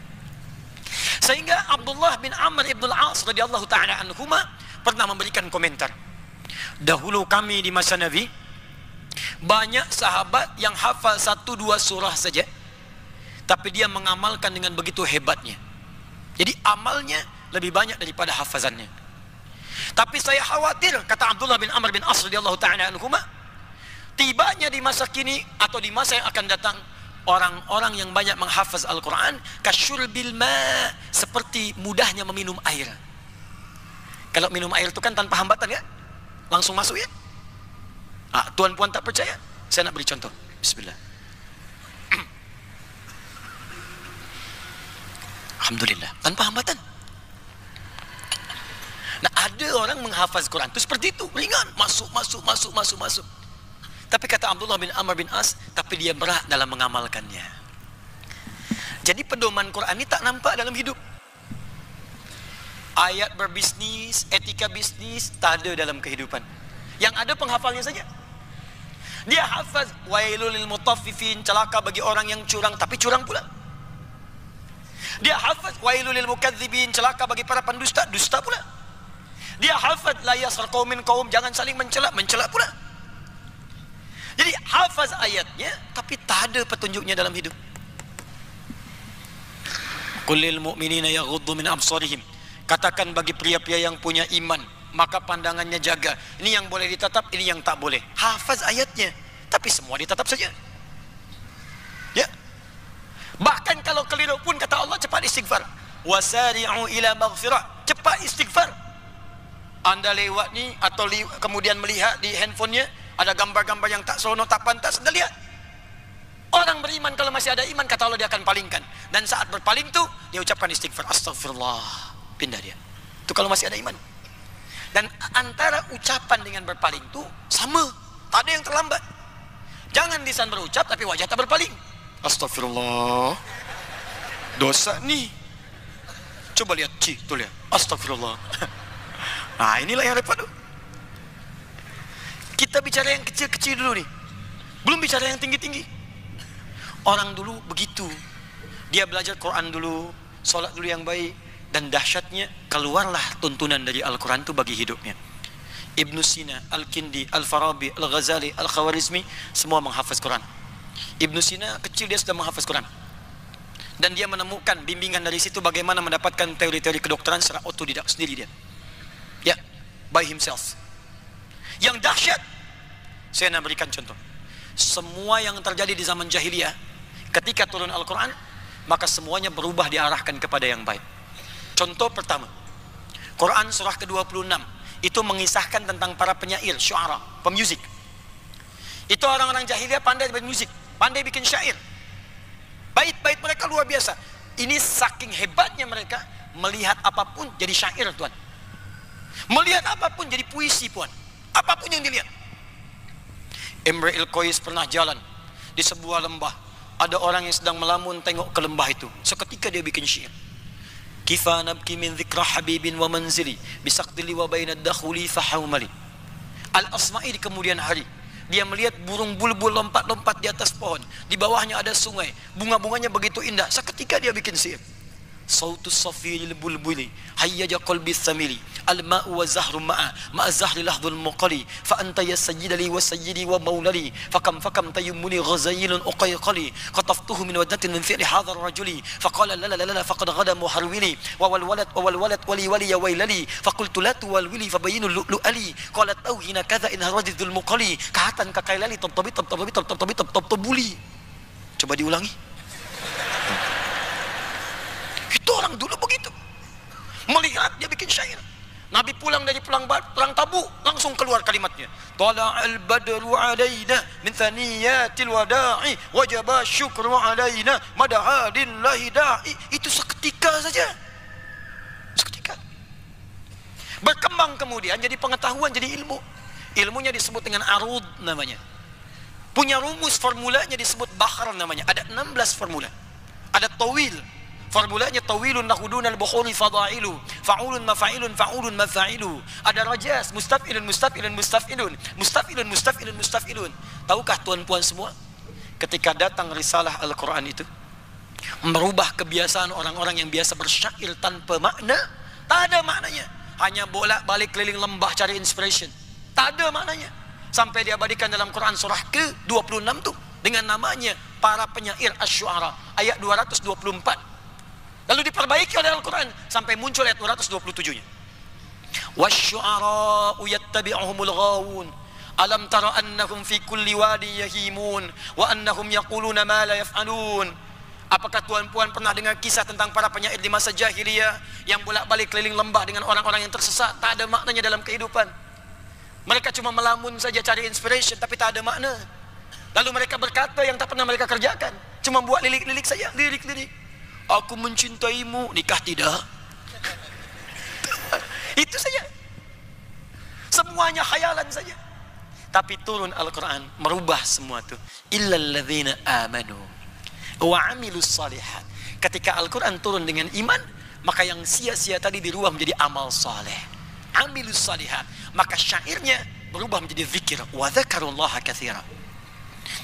Sehingga Abdullah bin Amr ibn al-As radhiyallahu ta'ala anhuma pernah memberikan komentar. Dahulu kami di masa Nabi, banyak sahabat yang hafal 1-2 surah saja, tapi dia mengamalkan dengan begitu hebatnya. Jadi amalnya lebih banyak daripada hafazannya. Tapi saya khawatir, kata Abdullah bin Amr bin As radhiyallahu ta'ala anhuma, tibanya di masa kini atau di masa yang akan datang, orang-orang yang banyak menghafaz Al-Quran kasyurbil ma, seperti mudahnya meminum air. Kalau minum air itu kan tanpa hambatan ya, langsung masuk ya. Tuan puan tak percaya, saya nak beri contoh. Bismillah. Alhamdulillah, tanpa hambatan. Nah, ada orang menghafaz Quran itu seperti itu, ringan, masuk. Tapi kata Abdullah bin Amr bin As, tapi dia berat dalam mengamalkannya. Jadi pedoman Quran ini tak nampak dalam hidup. Ayat berbisnis, etika bisnis tak ada dalam kehidupan. Yang ada penghafalnya saja. Dia hafaz wailul lil mutaffifin, celaka bagi orang yang curang, tapi curang pula. Dia hafaz wailul lil mukadzibin, celaka bagi para pendusta, dusta pula. Dia hafaz la yaskhar qaumin qaum, jangan saling mencela pula. Jadi hafaz ayatnya, tapi tak ada petunjuknya dalam hidup. Qul lil mu'minina yaghuddu min absarihim. Katakan bagi pria-pria yang punya iman, maka pandangannya jaga. Ini yang boleh ditatap, ini yang tak boleh. Hafaz ayatnya, tapi semua ditatap saja. Ya, Bahkan kalau keliru pun kata Allah cepat istighfar. Wasari'u ila maghfirah, cepat istighfar. Anda lewat ni atau kemudian melihat di handphonenya ada gambar-gambar yang tak seronok, tak pantas, Anda lihat. Orang beriman kalau masih ada iman, kata Allah dia akan palingkan. Dan saat berpaling tu dia ucapkan istighfar, astagfirullah, pindah dia. Itu kalau masih ada iman. Dan antara ucapan dengan berpaling tu sama, tak ada yang terlambat. Jangan lisan berucap tapi wajah tak berpaling. Astagfirullah, dosa ni. Coba lihat, tuh lihat, astagfirullah. Nah, inilah yang repot tu. Kita bicara yang kecil-kecil dulu nih, belum bicara yang tinggi-tinggi. Orang dulu begitu, dia belajar Quran dulu, solat dulu yang baik, dan dahsyatnya keluarlah tuntunan dari Al-Quran itu bagi hidupnya. Ibnu Sina, Al-Kindi, Al-Farabi, Al-Ghazali, Al-Khawarizmi semua menghafaz Quran. Ibnu Sina kecil dia sudah menghafaz Quran, dan dia menemukan bimbingan dari situ bagaimana mendapatkan teori-teori kedokteran secara otodidak sendiri dia, ya, by himself. Yang dahsyat, saya nak berikan contoh. Semua yang terjadi di zaman jahiliyah, ketika turun Al-Quran, maka semuanya berubah diarahkan kepada yang baik. Contoh pertama, Quran surah ke-26 itu mengisahkan tentang para penyair, syuara, pemusik. Itu orang-orang jahiliyah pandai bermusik, pandai bikin syair. Bait-bait mereka luar biasa. Ini saking hebatnya mereka, melihat apapun jadi syair, Tuan. Melihat apapun jadi puisi, Puan. Apapun yang dilihat. Imre il-Qais pernah jalan di sebuah lembah. Ada orang yang sedang melamun, tengok ke lembah itu. Seketika dia bikin syair. Kifa nabki min dzikra habibin wa manzili bisaqdili wa bainad dakhuli fahaumali. Al-Asma'i di kemudian hari, dia melihat burung bulbul lompat-lompat di atas pohon. Di bawahnya ada sungai, bunga-bunganya begitu indah. Seketika dia bikin syair. Sautus safiril bulbuli hayyaja qalbi thamili al-ma'u wa zahru ma'a ma'a zahri lahdhul muqali fa anta ya sayyidali wa sayyidi wa maulali fakam tayammuni ghazayilun uqayqali qataftuhu min wadatin min fi'li hadha ar-rajuli faqala la la la faqad ghada muharwili wa wal walad wali wali ya wailali faqultu la tuwalwili fabayinu lu'ali qalat awhina kadha in haradidul muqali kahatan kakailali tabtabuli. Coba diulangi. Itu orang dulu begitu. Melihat dia bikin syair. Nabi pulang dari perang Tabuk, langsung keluar kalimatnya. Tala'al badru alaina min thaniyatil wada'i wajaba syukru alaina madahadin lahida'i. Itu seketika saja. Seketika. Berkembang kemudian jadi pengetahuan, jadi ilmu. Ilmunya disebut dengan arud namanya. Punya rumus, formulanya disebut bahr namanya. Ada 16 formula. Ada tawil. Formulanya tawilun nahudunal bukhuri fadailu fa'ulun mafa'ilun fa'ulun mafa'ilu. Ada rajas, mustaf'ilun mustaf'ilun mustaf'ilun mustaf'ilun mustaf'ilun mustaf'ilun. Tahukah tuan-puan semua, ketika datang risalah Al-Quran itu merubah kebiasaan orang-orang yang biasa bersyair tanpa makna. Tak ada maknanya, hanya bolak-balik keliling lembah cari inspiration. Tak ada maknanya. Sampai diabadikan dalam Quran surah ke-26 tu dengan namanya para penyair asy-syu'ara, ayat 224. Lalu diperbaiki oleh Al-Quran sampai muncul ayat 227-nya. Wasyu'ara'u yattabi'uhumul ghawun alam tara annahum fi kulli wadi yahimun wa annahum yaquluna ma la yaf'alun. Apakah tuan-puan pernah dengar kisah tentang para penyair di masa jahiliyah yang bolak-balik keliling lembah dengan orang-orang yang tersesat, tak ada maknanya dalam kehidupan. Mereka cuma melamun saja cari inspiration tapi tak ada makna. Lalu mereka berkata yang tak pernah mereka kerjakan, cuma buat lirik-lirik saja, lirik-lirik. Aku mencintaimu, nikah tidak. Itu saja. Semuanya khayalan saja. Tapi turun Al-Quran merubah semua itu. Illal ladzina amanu wa amilus salihat. Ketika Al-Quran turun dengan iman, maka yang sia-sia tadi dirubah menjadi amal saleh. Amilus salihat. Maka syairnya berubah menjadi zikir. Wa dzakarullaha katsira.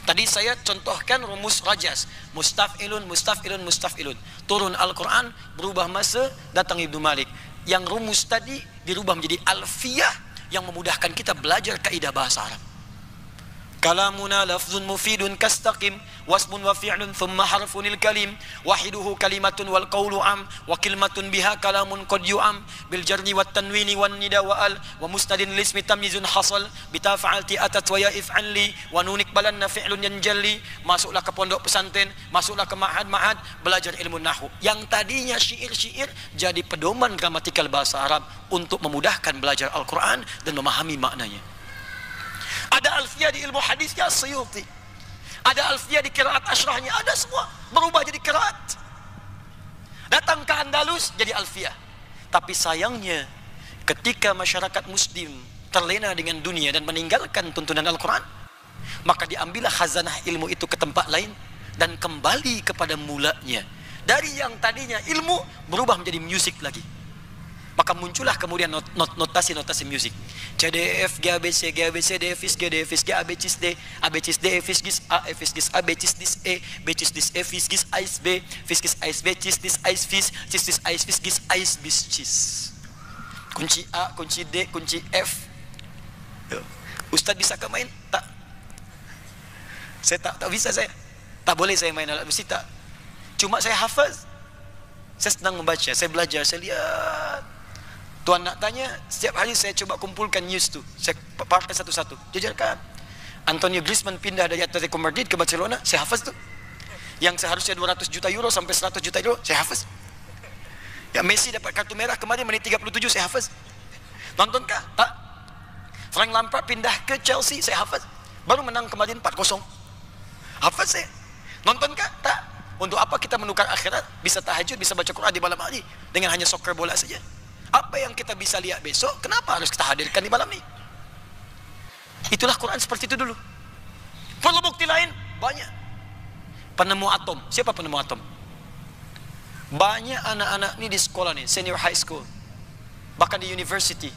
Tadi saya contohkan rumus rajas, mustaf'ilun, mustaf'ilun, mustaf'ilun. Turun Al-Quran, berubah masa, datang Ibnu Malik. Yang rumus tadi dirubah menjadi alfiyah yang memudahkan kita belajar kaidah bahasa Arab. Kalamuna lafzun mufidun kastaqim wasmun wa fi'lun thumma harfunil kalim wahiduhu kalimatun wal qawlu am wa kilmatun biha kalamun qad yu'am bil jarri wat tanwini wan nida wa al wa musnadin lismi tamyizun hasal bita fa'alti atat wa ya if'an li wa nunik balanna fi'lun yanjalli. Masuklah ke pondok pesantren, masuklah ke ma'had belajar ilmu nahwu. Yang tadinya syair-syair jadi pedoman gramatikal bahasa Arab untuk memudahkan belajar Al-Quran dan memahami maknanya. Ada alfiyah di ilmu hadisnya As-Suyuti, ada alfiyah di qiraat asyrahnya, ada semua berubah jadi qiraat. Datang ke Andalus jadi alfiyah. Tapi sayangnya ketika masyarakat muslim terlena dengan dunia dan meninggalkan tuntunan Al-Quran, maka diambillah khazanah ilmu itu ke tempat lain dan kembali kepada mulanya. Dari yang tadinya ilmu berubah menjadi musik lagi. Maka muncullah kemudian notasi-notasi musik. C, D, F, G, A, B, C, G, A, B, C, D, F, G, D, F, G, A, B, C, D, A, B, C, D, F, G, A, F, G, A, B, C, D, E, B, C, D, F, G, A, B, F, G, A, B, C, D, A, F, G, A, B, C. Kunci A, kunci D, kunci F. Ustaz bisa ke main? Tak. Saya tak bisa saya. Tak boleh saya main alat musik tak. Cuma saya hafaz. Saya senang membaca, saya belajar, saya lihat. Tuan nak tanya, setiap hari saya coba kumpulkan news tu. Saya paparkan satu-satu, jajarkan. Antonio Griezmann pindah dari Atletico Madrid ke Barcelona, saya hafaz tu. Yang seharusnya 200 juta euro sampai 100 juta euro, saya hafaz. Ya Messi dapat kartu merah kemarin menit 37, saya hafaz. Nontonkah? Tak. Frank Lampard pindah ke Chelsea, saya hafaz. Baru menang kemarin 4-0. Hafaz saya. Nontonkah? Tak. Untuk apa kita menukar akhirat? Bisa tahajud, bisa baca Quran di malam hari dengan hanya soccer bola saja. Apa yang kita bisa lihat besok, kenapa harus kita hadirkan di malam ini? Itulah Quran seperti itu dulu. Perlu bukti lain? Banyak. Penemu atom. Siapa penemu atom? Banyak anak-anak ini di sekolah nih, senior high school, bahkan di university.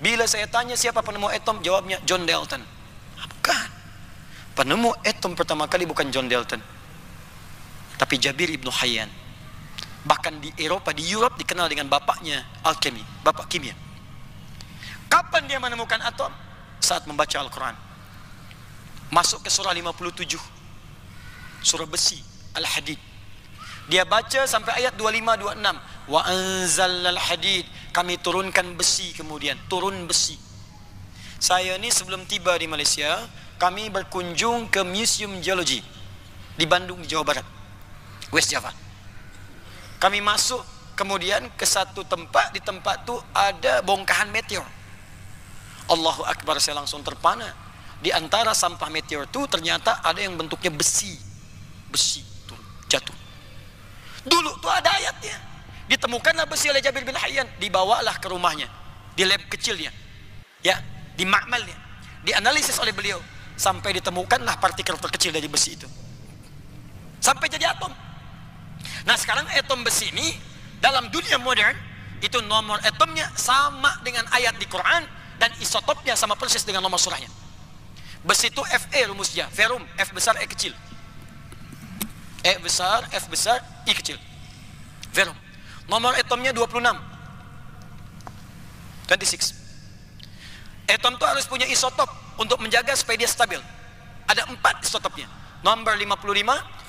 Bila saya tanya siapa penemu atom, jawabnya John Dalton. Bukan. Penemu atom pertama kali bukan John Dalton, tapi Jabir Ibn Hayyan. Bahkan di Eropa, di Europe dikenal dengan bapaknya alkemi, bapak kimia. Kapan dia menemukan atom? Saat membaca Al-Quran. Masuk ke surah 57, surah besi, Al-Hadid. Dia baca sampai ayat 25-26. Wa anzalnal hadid, kami turunkan besi, kemudian turun besi. Saya ni sebelum tiba di Malaysia, kami berkunjung ke Museum Geology di Bandung, di Jawa Barat, West Java. Kami masuk kemudian ke satu tempat, di tempat tu ada bongkahan meteor. Allahu Akbar, saya langsung terpana. Di antara sampah meteor tu ternyata ada yang bentuknya besi. Besi tu jatuh. Dulu tu ada ayatnya. Ditemukanlah besi oleh Jabir bin Hayyan, dibawalah ke rumahnya, di lab kecilnya, ya, di makmalnya, dianalisis oleh beliau sampai ditemukanlah partikel terkecil dari besi itu, sampai jadi atom. Nah sekarang atom besi ini dalam dunia modern itu nomor atomnya sama dengan ayat di Quran dan isotopnya sama persis dengan nomor surahnya. Besi itu Fe rumusnya, ferum, F besar E kecil, E besar F besar I kecil, ferum. Nomor atomnya 26. Atom itu harus punya isotop untuk menjaga supaya dia stabil. Ada 4 isotopnya. Nomor 55,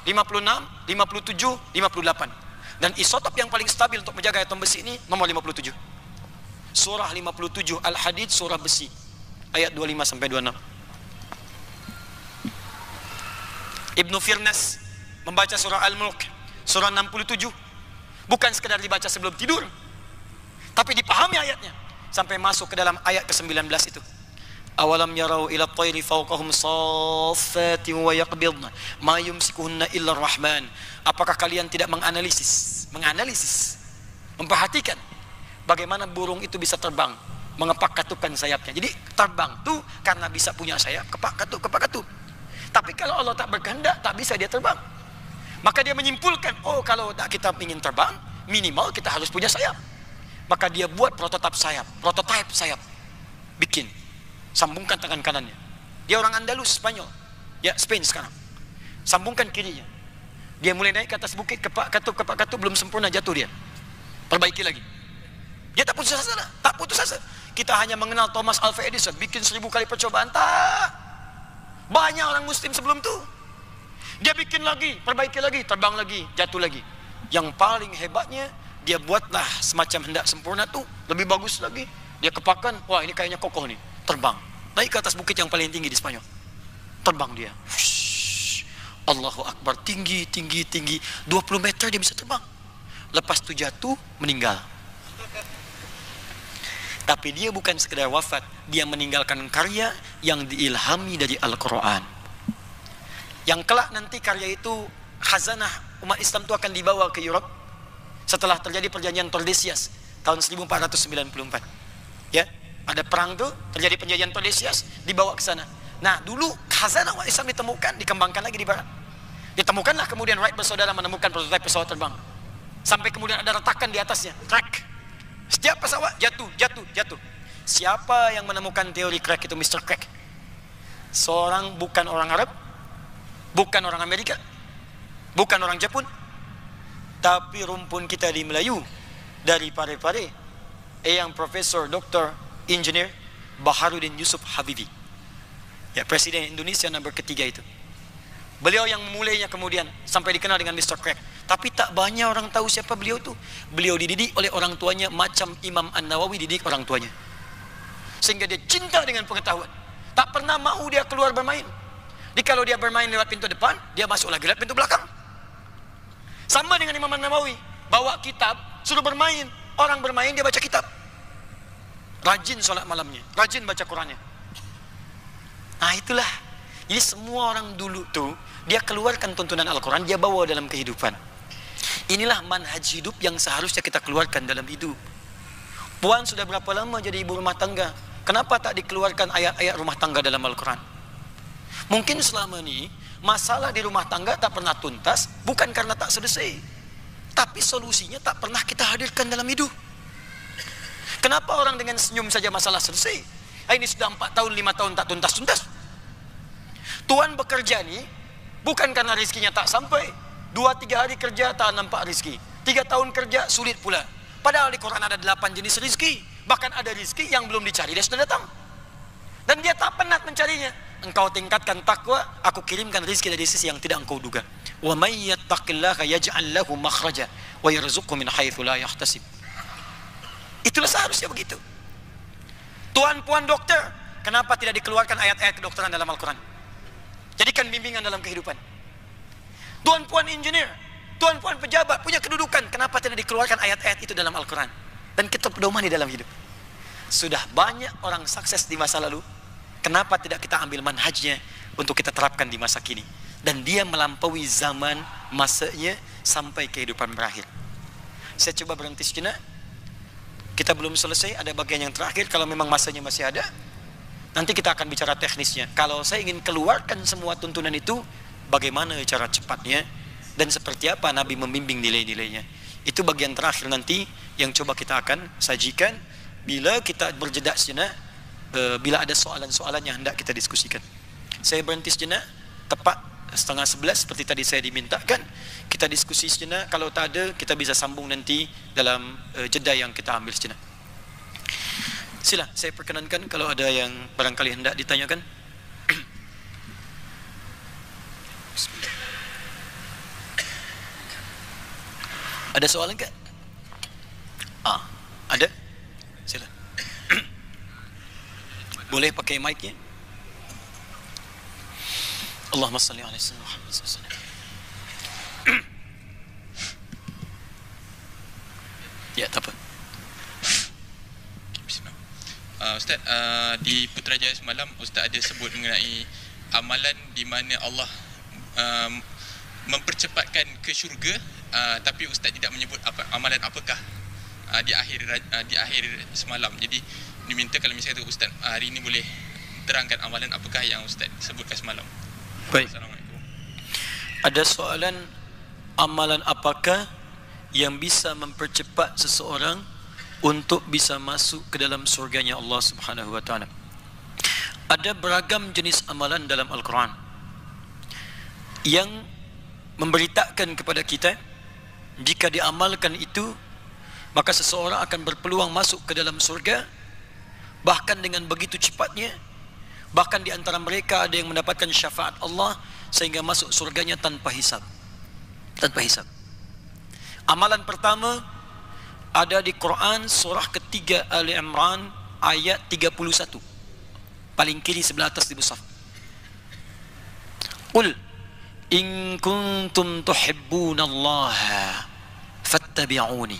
56, 57, 58. Dan isotop yang paling stabil untuk menjaga atom besi ini nomor 57. Surah 57 Al-Hadid, surah besi, ayat 25 sampai 26. Ibnu Firnas membaca surah Al-Mulk, surah 67. Bukan sekedar dibaca sebelum tidur, tapi dipahami ayatnya sampai masuk ke dalam ayat ke-19 itu. Awalam yarau ila at-tayri fawqahum saffatin wa yaqbidna ma yumsikuhunna illa ar-rahman. Apakah kalian tidak menganalisis, memperhatikan bagaimana burung itu bisa terbang, mengepak-katupkan sayapnya. Jadi terbang tuh karena bisa punya sayap, kepak-katup. Tapi kalau Allah tak berkehendak, tak bisa dia terbang. Maka dia menyimpulkan, oh kalau kita ingin terbang, minimal kita harus punya sayap. Maka dia buat prototipe sayap, bikin, sambungkan tangan kanannya. Dia orang Andalus, Spanyol, ya Spain sekarang. Sambungkan kirinya. Dia mulai naik ke atas bukit, kepak katup belum sempurna, jatuh dia. Perbaiki lagi. Dia tak putus asa. Kita hanya mengenal Thomas Alva Edison, bikin 1000 kali percobaan, tak. Banyak orang muslim sebelum tu. Dia bikin lagi, perbaiki lagi, terbang lagi, jatuh lagi. Yang paling hebatnya, dia buatlah semacam hendak sempurna tu, lebih bagus lagi. Dia kepakan, wah ini kayaknya kokoh nih, terbang. Naik ke atas bukit yang paling tinggi di Spanyol. Terbang dia. Allahu Akbar, tinggi, 20 meter dia bisa terbang. Lepas tu jatuh, meninggal. Tapi dia bukan sekedar wafat, dia meninggalkan karya yang diilhami dari Al-Quran. Yang kelak nanti karya itu, khazanah umat Islam itu akan dibawa ke Europe setelah terjadi perjanjian Tordesillas tahun 1494. Ya, ada perang tuh, terjadi perjanjian Tordesillas, dibawa ke sana. Nah, dulu khazanah umat Islam ditemukan, dikembangkan lagi di barat. Ditemukanlah kemudian Wright bersaudara menemukan prototipe pesawat terbang. Sampai kemudian ada retakan di atasnya, crack. Setiap pesawat jatuh. Siapa yang menemukan teori crack itu? Mr. Crack. Seorang, bukan orang Arab, bukan orang Amerika, bukan orang Jepun, tapi rumpun kita di Melayu, dari Pare-Pare, yang Profesor Dr. Engineer Baharudin Yusuf Habibie, ya, Presiden Indonesia nomor ketiga itu. Beliau yang memulainya kemudian sampai dikenal dengan Mr. Crack. Tapi tak banyak orang tahu siapa beliau tu. Beliau dididik oleh orang tuanya macam Imam An-Nawawi dididik orang tuanya. Sehingga dia cinta dengan pengetahuan. Tak pernah mahu dia keluar bermain. Jadi kalau dia bermain lewat pintu depan, dia masuk lagi lewat pintu belakang. Sama dengan Imam An-Nawawi, bawa kitab, suruh bermain. Orang bermain, dia baca kitab. Rajin solat malamnya, rajin baca Qurannya. Nah itulah. Jadi semua orang dulu tuh, dia keluarkan tuntunan Al-Quran, dia bawa dalam kehidupan. Inilah manhaj hidup yang seharusnya kita keluarkan dalam hidup. Puan sudah berapa lama jadi ibu rumah tangga? Kenapa tak dikeluarkan ayat-ayat rumah tangga dalam Al-Quran? Mungkin selama ini masalah di rumah tangga tak pernah tuntas, bukan karena tak selesai, tapi solusinya tak pernah kita hadirkan dalam hidup. Kenapa orang dengan senyum saja masalah selesai? Ini sudah 4 tahun, 5 tahun tak tuntas-tuntas. Tuan bekerja ni bukan karena rezekinya tak sampai. 2-3 hari kerja tak nampak rezeki. 3 tahun kerja sulit pula. Padahal di Quran ada 8 jenis rezeki. Bahkan ada rezeki yang belum dicari, dia sudah datang. Dan dia tak penat mencarinya. Engkau tingkatkan takwa, aku kirimkan rezeki dari sisi yang tidak engkau duga. Wa may yattaqillaha yaj'al lahu makhraja wa yarzuqhu min haitsu la yahtasib. Itulah seharusnya begitu. Tuan-puan dokter, kenapa tidak dikeluarkan ayat-ayat kedokteran dalam Al-Quran? Jadikan bimbingan dalam kehidupan. Tuan-puan engineer, tuan-puan pejabat, punya kedudukan, kenapa tidak dikeluarkan ayat-ayat itu dalam Al-Quran? Dan kita pedoman di dalam hidup. Sudah banyak orang sukses di masa lalu, kenapa tidak kita ambil manhajnya untuk kita terapkan di masa kini? Dan dia melampaui zaman, masanya, sampai kehidupan berakhir. Saya coba berhenti sejenak. Kita belum selesai, ada bagian yang terakhir. Kalau memang masanya masih ada, nanti kita akan bicara teknisnya. Kalau saya ingin keluarkan semua tuntunan itu, bagaimana cara cepatnya dan seperti apa Nabi membimbing nilai-nilainya. Itu bagian terakhir nanti yang coba kita akan sajikan bila kita berjeda sejenak, bila ada soalan-soalan yang hendak kita diskusikan. Saya berhenti sejenak, tepat 10:30 seperti tadi saya dimintakan. Kita diskusi sejenak, kalau tak ada kita bisa sambung nanti dalam jeda yang kita ambil sejenak. Sila, saya perkenankan kalau ada yang barangkali hendak ditanyakan. Ada soalan ke? Ada? Sila. Boleh pakai mic-nya? Allahumma salli ala sayyidina Muhammad sallallahu alaihi wasallam. Ya, tak apa. Ustaz, di Putrajaya semalam Ustaz ada sebut mengenai amalan di mana Allah mempercepatkan ke syurga, tapi Ustaz tidak menyebut amalan apakah di akhir semalam. Jadi diminta kalau misalnya Ustaz hari ini boleh terangkan amalan apakah yang Ustaz sebutkan semalam. Baik. Assalamualaikum. Ada soalan, amalan apakah yang bisa mempercepat seseorang untuk bisa masuk ke dalam surganya Allah Subhanahu wa taala? Ada beragam jenis amalan dalam Al-Quran yang memberitakan kepada kita jika diamalkan itu maka seseorang akan berpeluang masuk ke dalam surga, bahkan dengan begitu cepatnya Bahkan di antara mereka ada yang mendapatkan syafaat Allah sehingga masuk surganya tanpa hisab. Tanpa hisab. Amalan pertama ada di Quran surah ketiga Ali Imran ayat 31. Paling kiri sebelah atas di mushaf. Qul in kuntum tuhibbunallaha fattabi'uni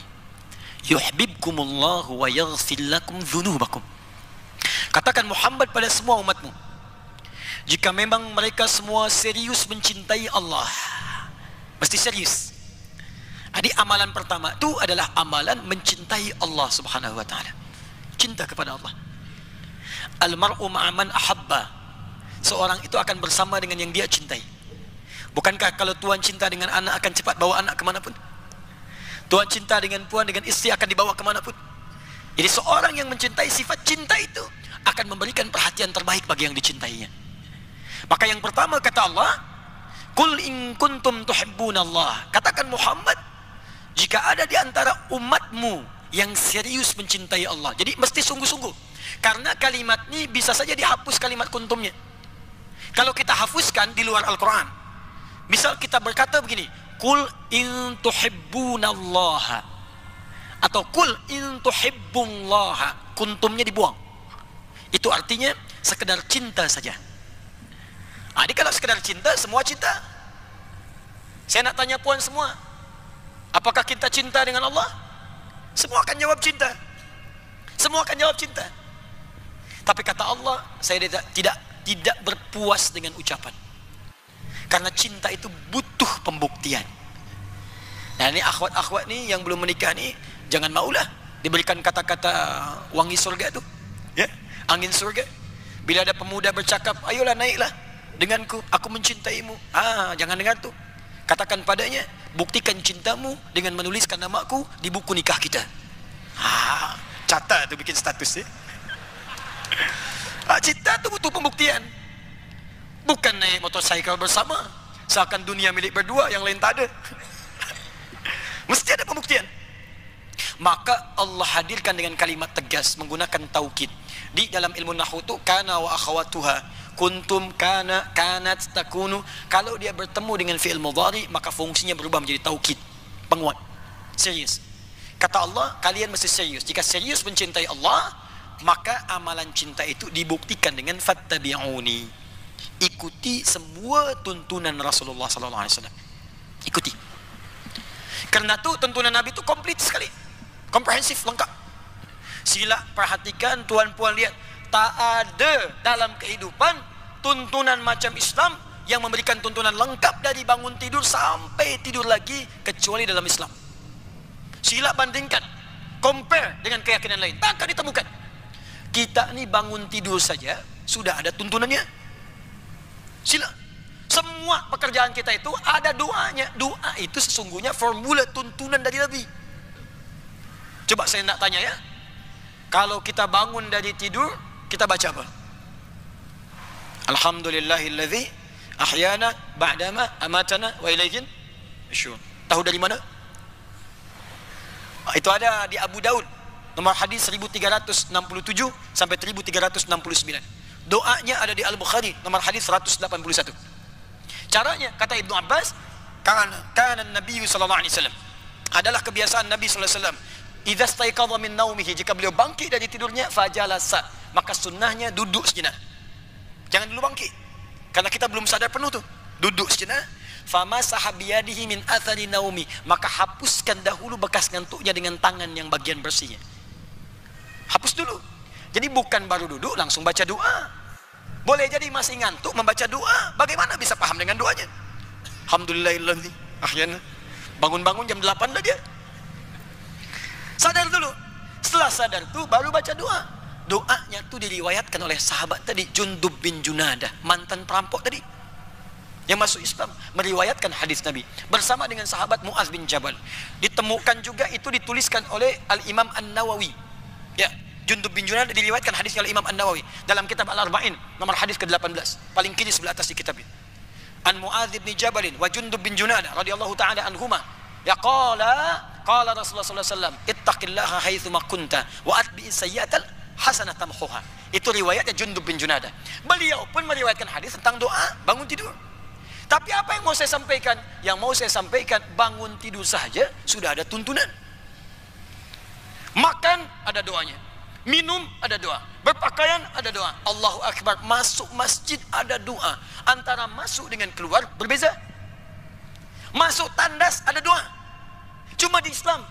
yuhibbukumullahu wa yaghfir lakum dzunubakum. Katakan Muhammad pada semua umatmu, jika memang mereka semua serius mencintai Allah, mesti serius. Jadi amalan pertama itu adalah amalan mencintai Allah Subhanahu wa taala. Cinta kepada Allah. Al-mar'u ma'aman ahabba. Seorang itu akan bersama dengan yang dia cintai. Bukankah kalau Tuhan cinta dengan anak akan cepat bawa anak kemanapun? Tuhan cinta dengan puan, dengan istri akan dibawa kemanapun. Jadi seorang yang mencintai sifat cinta itu akan memberikan perhatian terbaik bagi yang dicintainya. Maka yang pertama kata Allah, Qul in kuntum tuhibbunallah. Katakan Muhammad, jika ada di antara umatmu yang serius mencintai Allah. Jadi mesti sungguh-sungguh. Karena kalimat ini bisa saja dihapus kalimat kuntumnya. Kalau kita hapuskan di luar Al-Quran, misal kita berkata begini, Qul in tuhibbunallaha, atau Qul in tuhibbullaha, kuntumnya dibuang. Itu artinya sekedar cinta saja. Jadi kalau sekedar cinta, semua cinta. Saya nak tanya puan semua, apakah kita cinta dengan Allah? Semua akan jawab cinta. Semua akan jawab cinta. Tapi kata Allah, saya tidak berpuas dengan ucapan. Karena cinta itu butuh pembuktian. Nah ini akhwat-akhwat nih yang belum menikah nih, jangan maulah diberikan kata-kata wangi surga tuh, ya, angin surga. Bila ada pemuda bercakap, ayolah naiklah denganku, aku mencintaimu. Jangan dengar tuh. Katakan padanya, buktikan cintamu dengan menuliskan namaku di buku nikah kita. Catat tuh, bikin status ya. Cinta tuh butuh pembuktian. Bukan naik motorcycle bersama, seakan dunia milik berdua, yang lain tak ada. Mesti ada pembuktian. Maka Allah hadirkan dengan kalimat tegas menggunakan taukid. Di dalam ilmu nahwu itu kana wa akhawatuha, kuntum, kana, kanat, takunu. Kalau dia bertemu dengan fi'il mudhari, maka fungsinya berubah menjadi taukid, penguat, serius. Kata Allah, kalian mesti serius. Jika serius mencintai Allah, maka amalan cinta itu dibuktikan dengan fattabi'uni. Ikuti semua tuntunan Rasulullah sallallahu alaihi wasallam. Ikuti. Karena itu tuntunan Nabi itu komplit sekali. Komprehensif, lengkap. Sila perhatikan, tuan-puan lihat, tak ada dalam kehidupan tuntunan macam Islam yang memberikan tuntunan lengkap dari bangun tidur sampai tidur lagi kecuali dalam Islam. Sila bandingkan, compare dengan keyakinan lain, takkan ditemukan. Kita ini bangun tidur saja sudah ada tuntunannya. Sila. Semua pekerjaan kita itu ada doanya. Doa itu sesungguhnya formula tuntunan dari Nabi. Coba saya nak tanya ya, kalau kita bangun dari tidur, kita baca apa? Alhamdulillahilladzi ahyana ba'dama amatana wa ilaihin nusyur. Tahu dari mana? Itu ada di Abu Daud, nomor hadis 1367 sampai 1369. Doanya ada di Al-Bukhari, nomor hadis 181. Caranya, kata Ibnu Abbas, kana Nabi sallallahu alaihi wasallam, adalah kebiasaan Nabi sallallahu alaihi wasallam, idza staiqadha min naumihi, jika beliau bangkit dari tidurnya, fajalasa, maka sunnahnya duduk sejenak. Jangan dulu bangkit, karena kita belum sadar penuh tuh. Duduk sejenak. Famasaha biyadihi min athari naumi, maka hapuskan dahulu bekas ngantuknya dengan tangan yang bagian bersihnya. Hapus dulu. Jadi bukan baru duduk langsung baca doa. Boleh jadi masih ngantuk membaca doa. Bagaimana bisa paham dengan doanya? Alhamdulillahilladzi ahyana. Bangun-bangun jam 8 lah dia. Sadar dulu. Setelah sadar tuh baru baca doa. Doanya tuh diriwayatkan oleh sahabat tadi, Jundub bin Junadah, mantan perampok tadi, yang masuk Islam, meriwayatkan hadis Nabi bersama dengan sahabat Muaz bin Jabal. Ditemukan juga itu dituliskan oleh Al-Imam An-Nawawi. Ya, Jundub bin Junadah diriwayatkan hadisnya oleh Imam An-Nawawi dalam kitab Al-Arba'in nomor hadis ke-18, paling kiri sebelah atas di kitab ini. An Muaz bin Jabal wa Jundub bin Junadah radhiyallahu taala anhuma, ya qala Rasulullah sallallahu alaihi wasallam, ittaqillaha haitsu ma kunta wa atbi'is sayyi'atal hasanah tamhuha. Itu riwayatnya Jundub bin Junadah. Beliau pun meriwayatkan hadis tentang doa bangun tidur. Tapi apa yang mau saya sampaikan? Yang mau saya sampaikan, bangun tidur saja sudah ada tuntunan. Makan ada doanya, minum ada doa, berpakaian ada doa. Allahu Akbar, masuk masjid ada doa. Antara masuk dengan keluar berbeza. Masuk tandas ada doa. Cuma di Islam.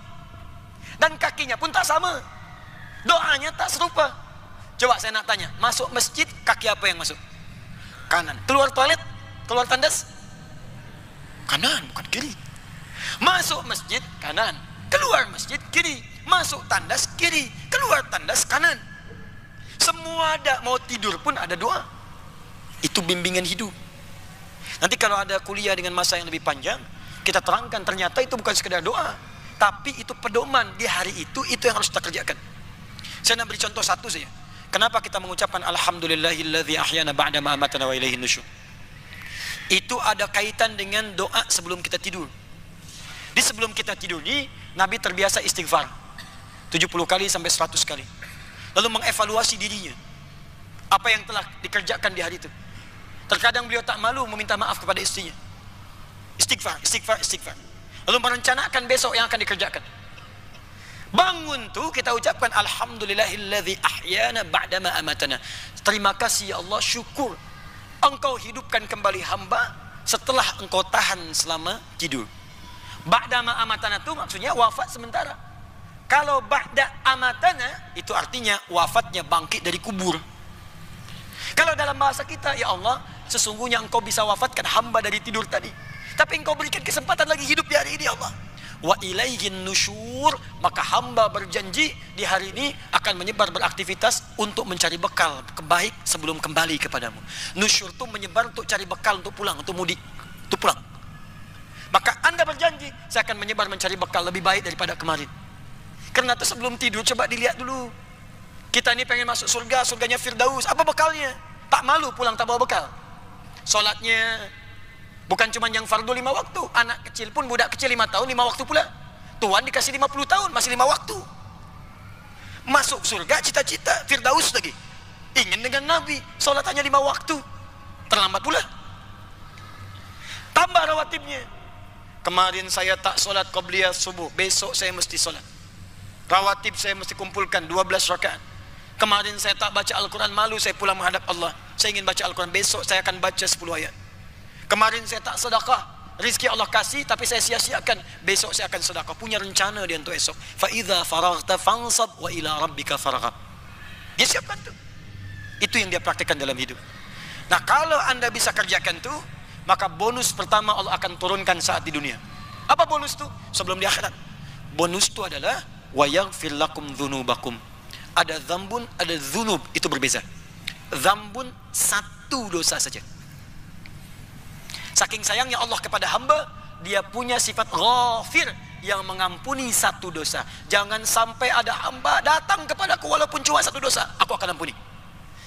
Dan kakinya pun tak sama. Doanya tak serupa. Coba saya nak tanya, masuk masjid kaki apa yang masuk? Kanan. Keluar toilet, keluar tandas? Kanan, bukan kiri. Masuk masjid kanan, keluar masjid kiri. Masuk tandas kiri, keluar tandas kanan. Semua ada, mau tidur pun ada doa. Itu bimbingan hidup. Nanti kalau ada kuliah dengan masa yang lebih panjang, kita terangkan ternyata itu bukan sekedar doa, tapi itu pedoman di hari itu yang harus kita kerjakan. Saya nak beri contoh satu saja. Kenapa kita mengucapkan alhamdulillahilladzi ahyana ba'da ma amatana wa ilaihin nusyur? Itu ada kaitan dengan doa sebelum kita tidur. Di sebelum kita tidur ini, Nabi terbiasa istighfar 70 kali sampai 100 kali. Lalu mengevaluasi dirinya. Apa yang telah dikerjakan di hari itu. Terkadang beliau tak malu meminta maaf kepada istrinya. Istighfar, istighfar, istighfar. Lalu merencanakan besok yang akan dikerjakan. Bangun tuh kita ucapkan alhamdulillahilladzi ahyana ba'dama amatana. Terima kasih ya Allah, syukur Engkau hidupkan kembali hamba setelah Engkau tahan selama tidur. Ba'dama amatana itu maksudnya wafat sementara. Kalau ba'da amatana itu artinya wafatnya bangkit dari kubur. Kalau dalam bahasa kita, ya Allah, sesungguhnya Engkau bisa wafatkan hamba dari tidur tadi, tapi Engkau berikan kesempatan lagi hidup di hari ini, ya Allah. Wa ilaihin nusyur, maka hamba berjanji di hari ini akan menyebar beraktivitas untuk mencari bekal kebaik sebelum kembali kepadamu. Nusyur itu menyebar untuk cari bekal, untuk pulang, untuk mudik, untuk pulang. Maka Anda berjanji, saya akan menyebar mencari bekal lebih baik daripada kemarin. Karena itu sebelum tidur coba dilihat dulu. Kita ini pengen masuk surga, surganya Firdaus, apa bekalnya? Tak malu pulang tak bawa bekal. Solatnya bukan cuma yang fardu 5 waktu. Anak kecil pun, budak kecil 5 tahun 5 waktu pula. Tuan dikasih 50 tahun masih 5 waktu. Masuk surga cita-cita Firdaus lagi. Ingin dengan Nabi, solat hanya 5 waktu. Terlambat pula. Tambah rawatibnya. Kemarin saya tak solat qabliyah subuh, besok saya mesti solat. Rawatib saya mesti kumpulkan 12 rakaat. Kemarin saya tak baca Al-Quran, malu saya pulang menghadap Allah. Saya ingin baca Al-Quran, besok saya akan baca 10 ayat. Kemarin saya tak sedekah, rizki Allah kasih tapi saya sia-siakan, besok saya akan sedekah. Punya rencana dia untuk esok. Fa idza faraghta fansab wa ila rabbika farghab. Dia siapkan tu. Itu yang dia praktikkan dalam hidup. Nah, kalau Anda bisa kerjakan tu, maka bonus pertama Allah akan turunkan saat di dunia. Apa bonus tu? Sebelum di akhirat. Bonus tu adalah wa yaghfir lakum dzunubakum. Ada dzambun, ada dzunub, itu berbeza. Dzambun satu dosa saja. Saking sayangnya Allah kepada hamba, dia punya sifat ghafir yang mengampuni satu dosa. Jangan sampai ada hamba datang kepadaku walaupun cuma satu dosa, aku akan ampuni.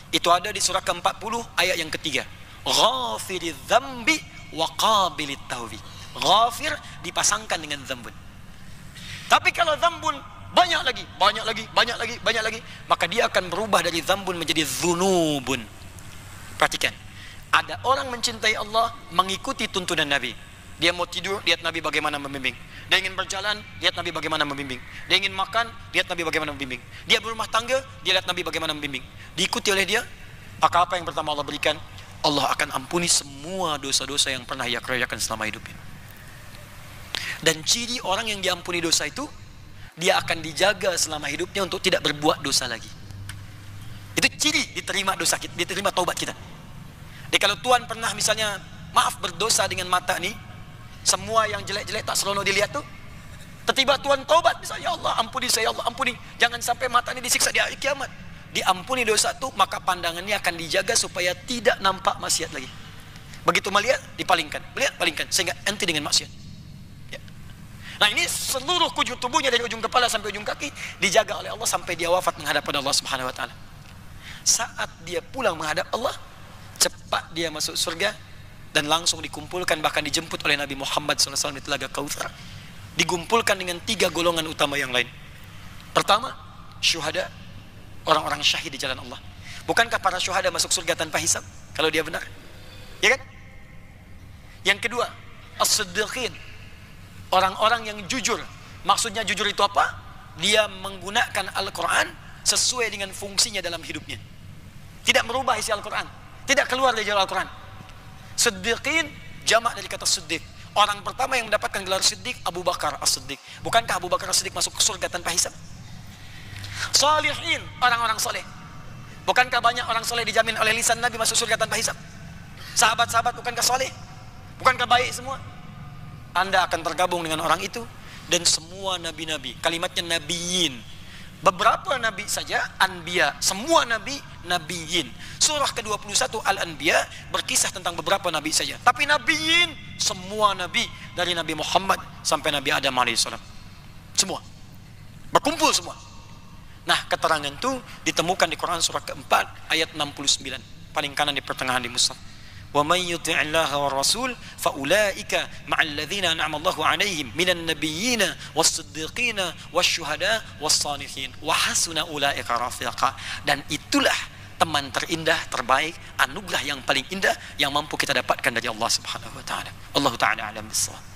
Itu ada di surah ke-40 ayat yang ketiga. Ghafiridz dzambi wa qabilit taubi. Ghafir dipasangkan dengan dzambun. Tapi kalau dzambun banyak lagi, maka dia akan berubah dari dzambun menjadi dzunubun. Perhatikan. Ada orang mencintai Allah, mengikuti tuntunan Nabi. Dia mau tidur, lihat Nabi bagaimana membimbing. Dia ingin berjalan, lihat Nabi bagaimana membimbing. Dia ingin makan, lihat Nabi bagaimana membimbing. Dia berumah tangga, dia lihat Nabi bagaimana membimbing. Diikuti oleh dia, maka apa yang pertama Allah berikan? Allah akan ampuni semua dosa-dosa yang pernah ia kerjakan selama hidupnya. Dan ciri orang yang diampuni dosa itu, dia akan dijaga selama hidupnya untuk tidak berbuat dosa lagi. Itu ciri diterima dosa kita, diterima taubat kita. Jadi kalau Tuhan pernah misalnya maaf berdosa dengan mata nih, semua yang jelek-jelek tak seronok dilihat tuh, tiba-tiba Tuhan taubat misalnya, ya Allah ampuni saya, Allah ampuni, jangan sampai mata ini disiksa di hari kiamat. Diampuni dosa tuh, maka pandangannya akan dijaga supaya tidak nampak maksiat lagi. Begitu melihat, dipalingkan, melihat, palingkan, sehingga enti dengan maksiat. Ya. Nah ini seluruh kujur tubuhnya dari ujung kepala sampai ujung kaki dijaga oleh Allah sampai dia wafat menghadap pada Allah Subhanahu Wa Taala. Saat dia pulang menghadap Allah, cepat dia masuk surga dan langsung dikumpulkan, bahkan dijemput oleh Nabi Muhammad SAW di Telaga Kautsar. Dikumpulkan dengan 3 golongan utama yang lain. Pertama, syuhada. orang-orang syahid di jalan Allah. Bukankah para syuhada masuk surga tanpa hisab kalau dia benar? Ya kan? Yang kedua, as-siddiqin, orang-orang yang jujur. Maksudnya jujur itu apa? Dia menggunakan Al-Quran sesuai dengan fungsinya dalam hidupnya, tidak merubah isi Al-Quran, tidak keluar dari jalur Al-Quran. Siddiqin jamak dari kata siddiq. Orang pertama yang mendapatkan gelar siddiq Abu Bakar as-Siddiq. Bukankah Abu Bakar as-Siddiq masuk ke surga tanpa hisab? Salihin, orang-orang soleh. Bukankah banyak orang soleh dijamin oleh lisan Nabi masuk surga tanpa hisab? Sahabat-sahabat bukankah soleh? Bukankah baik semua? Anda akan tergabung dengan orang itu. Dan semua nabi-nabi, kalimatnya nabiyin. Beberapa nabi saja, anbiya. Semua nabi, nabiyin. Surah ke-21 Al-Anbiya berkisah tentang beberapa nabi saja. Tapi nabiyin, semua nabi. Dari Nabi Muhammad sampai Nabi Adam AS. Semua. Berkumpul semua. Nah, keterangan itu ditemukan di Quran surah keempat ayat 69. Paling kanan di pertengahan di mushaf. وَمَنْ يُطِعِ اللَّهَ وَالرَّسُولَ فَأُولَٰئِكَ مَعَ الَّذِينَ أَنْعَمَ اللَّهُ عَلَيْهِمْ مِنَ النَّبِيِّينَ وَالصِّدِّيقِينَ وَالشُّهَدَاءِ وَالصَّالِحِينَ وَحَسُنَ أُولَٰئِكَ رَفِيقًا. Dan itulah teman terindah, terbaik, anugerah yang paling indah yang mampu kita dapatkan dari Allah Subhanahu wa taala. Allah taala alam bissawab.